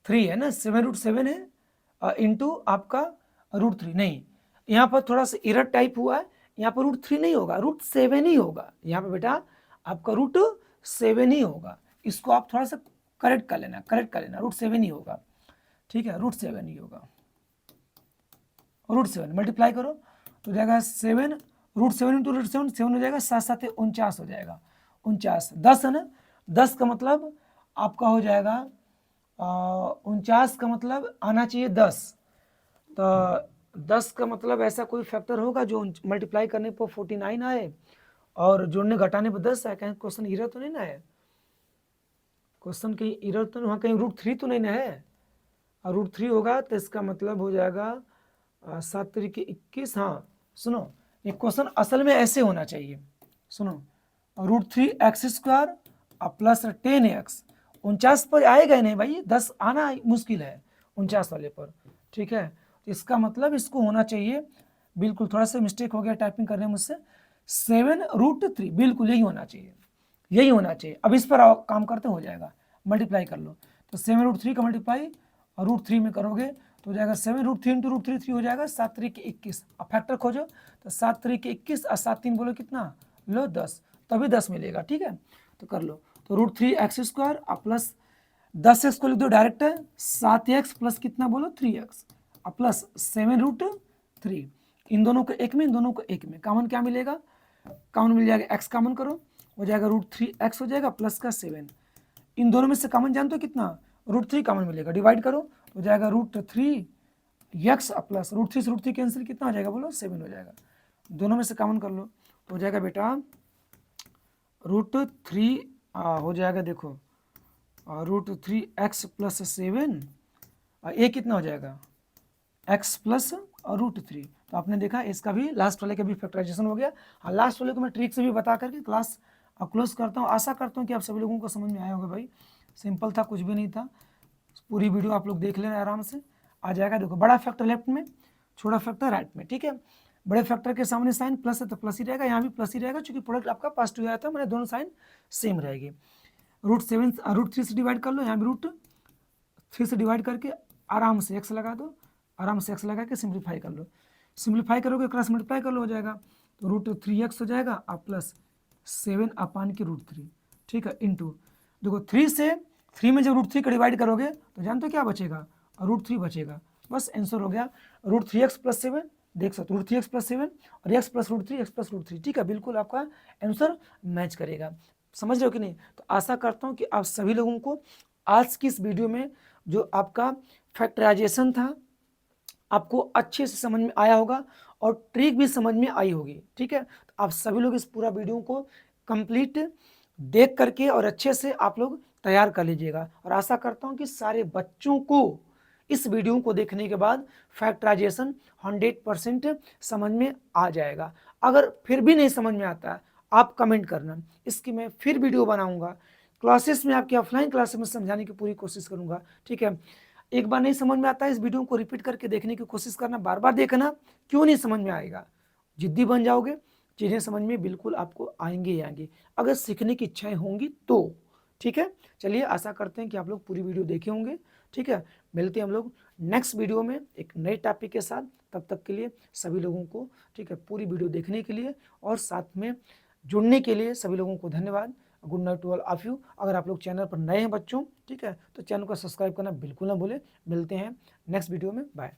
3 है ना, 7√7 है इंटू आपका √3, नहीं यहाँ पर थोड़ा सा एरर टाइप हुआ है, यहाँ पर √3 नहीं होगा, √7 ही होगा, यहाँ पर बेटा आपका √7 ही होगा, इसको आप थोड़ा सा करेक्ट कर लेना, √7 ही होगा, ठीक है, √7 ही होगा, √7 मल्टीप्लाई करो तो जाएगा 7, √7 इंटू √7 7 हो जाएगा, 7 7 49 हो जाएगा, 49 10 है ना, 10 का मतलब आपका हो जाएगा 49 का मतलब आना चाहिए 10, तो 10 का मतलब ऐसा कोई फैक्टर होगा जो मल्टीप्लाई करने पर 49 आए और जोड़ने घटाने पर 10 आए, कहीं क्वेश्चन इरर तो नहीं ना है, क्वेश्चन कहीं इरर तो वहाँ कहीं √3 तो नहीं ना है, और √3 होगा तो इसका मतलब हो जाएगा 7 तरीके 21, हाँ सुनो ये क्वेश्चन असल में ऐसे होना चाहिए, सुनो √3x² प्लस 10x, 49 पर आएगा ही नहीं भाई, 10 आना मुश्किल है 49 वाले पर, ठीक है। तो इसका मतलब इसको होना चाहिए बिल्कुल थोड़ा सा मिस्टेक हो गया टाइपिंग करने में मुझसे, 7√3 बिल्कुल यही होना चाहिए, यही होना चाहिए। अब इस पर आओ, काम करते हो जाएगा, मल्टीप्लाई कर लो। तो 7√3 का मल्टीप्लाई और √3 में करोगे तो हो जाएगा 7√3 इंटू √3 3 हो जाएगा, 7 3 के 21। अब फैक्टर खोजो तो 7 3 के 21 और 7 3 बोलो कितना, लो 10, तभी 10 मिलेगा। ठीक है, तो कर लो। तो √3x² और प्लस 10x को लिख दो डायरेक्ट है, 7x प्लस कितना बोलो 3x और प्लस 7√3। इन दोनों को एक में, इन दोनों को एक में कॉमन क्या मिलेगा, कॉमन मिल जाएगा x कॉमन करो, हो जाएगा √3x हो जाएगा प्लस का 7। इन दोनों में से कॉमन जानते हो कितना, √3 कॉमन मिलेगा, डिवाइड करो हो जाएगा √3x प्लस √3 से √3 कैंसिल, कितना हो जाएगा बोलो 7 हो जाएगा। दोनों में से कॉमन कर लो तो हो जाएगा बेटा √3 हो जाएगा, देखो √3x प्लस 7 और ये कितना हो जाएगा x प्लस √3। तो आपने देखा इसका भी लास्ट वाले का भी फैक्टराइजेशन हो गया। हाँ, लास्ट वाले को मैं ट्रिक से भी बता करके क्लास क्लोज करता हूँ। आशा करता हूँ कि आप सभी लोगों को समझ में आया होगा भाई, सिंपल था, कुछ भी नहीं था। पूरी वीडियो आप लोग देख लेना, आराम से आ जाएगा। देखो बड़ा फैक्टर लेफ्ट में, छोटा फैक्टर राइट में। ठीक है, बड़े फैक्टर के सामने साइन प्लस है तो प्लस ही रहेगा, यहाँ भी प्लस ही रहेगा, चूंकि प्रोडक्ट आपका पॉजिटिव आया था, मैंने दोनों साइन सेम रहेगी। √3 से डिवाइड कर लो, यहाँ भी √3 से डिवाइड करके आराम से x लगा दो, आराम से x लगा के सिंप्लीफाई कर लो। सिंप्लीफाई करोगे क्रॉस मल्टीप्लाई कर लो, हो जाएगा तो √3x हो जाएगा और प्लस 7 अपान के √3। ठीक है, इंटू देखो 3 से 3 में जब √3 का डिवाइड करोगे तो जानते हो क्या बचेगा, √3 बचेगा। बस आंसर हो गया √3x प्लस 7, देख सकते हो √3x प्लस 7 और x प्लस √3 x प्लस √3। ठीक है, बिल्कुल आपका आंसर मैच करेगा। समझ रहे हो कि नहीं? तो आशा करता हूँ कि आप सभी लोगों को आज की इस वीडियो में जो आपका फैक्टराइजेशन था आपको अच्छे से समझ में आया होगा और ट्रिक भी समझ में आई होगी। ठीक है, तो आप सभी लोग इस पूरा वीडियो को कंप्लीट देख करके और अच्छे से आप लोग तैयार कर लीजिएगा। और आशा करता हूँ कि सारे बच्चों को इस वीडियो को देखने के बाद फैक्टराइजेशन 100% समझ में आ जाएगा। अगर फिर भी नहीं समझ में आता है आप कमेंट करना, इसकी मैं फिर वीडियो बनाऊंगा। क्लासेस में आपकी ऑफलाइन क्लासेस में समझाने की पूरी कोशिश करूंगा। ठीक है, एक बार नहीं समझ में आता है इस वीडियो को रिपीट करके देखने की कोशिश करना, बार बार देखना, क्यों नहीं समझ में आएगा। जिद्दी बन जाओगे, चीज़ें समझ में बिल्कुल आपको आएंगे ही आएंगे, अगर सीखने की इच्छाएं होंगी तो। ठीक है, चलिए आशा करते हैं कि आप लोग पूरी वीडियो देखे होंगे। ठीक है, मिलते हैं हम लोग नेक्स्ट वीडियो में एक नए टॉपिक के साथ। तब तक के लिए सभी लोगों को, ठीक है, पूरी वीडियो देखने के लिए और साथ में जुड़ने के लिए सभी लोगों को धन्यवाद। Good night to all of you. अगर आप लोग चैनल पर नए हैं बच्चों, ठीक है, तो चैनल को सब्सक्राइब करना बिल्कुल ना भूलें। मिलते हैं नेक्स्ट वीडियो में, बाय।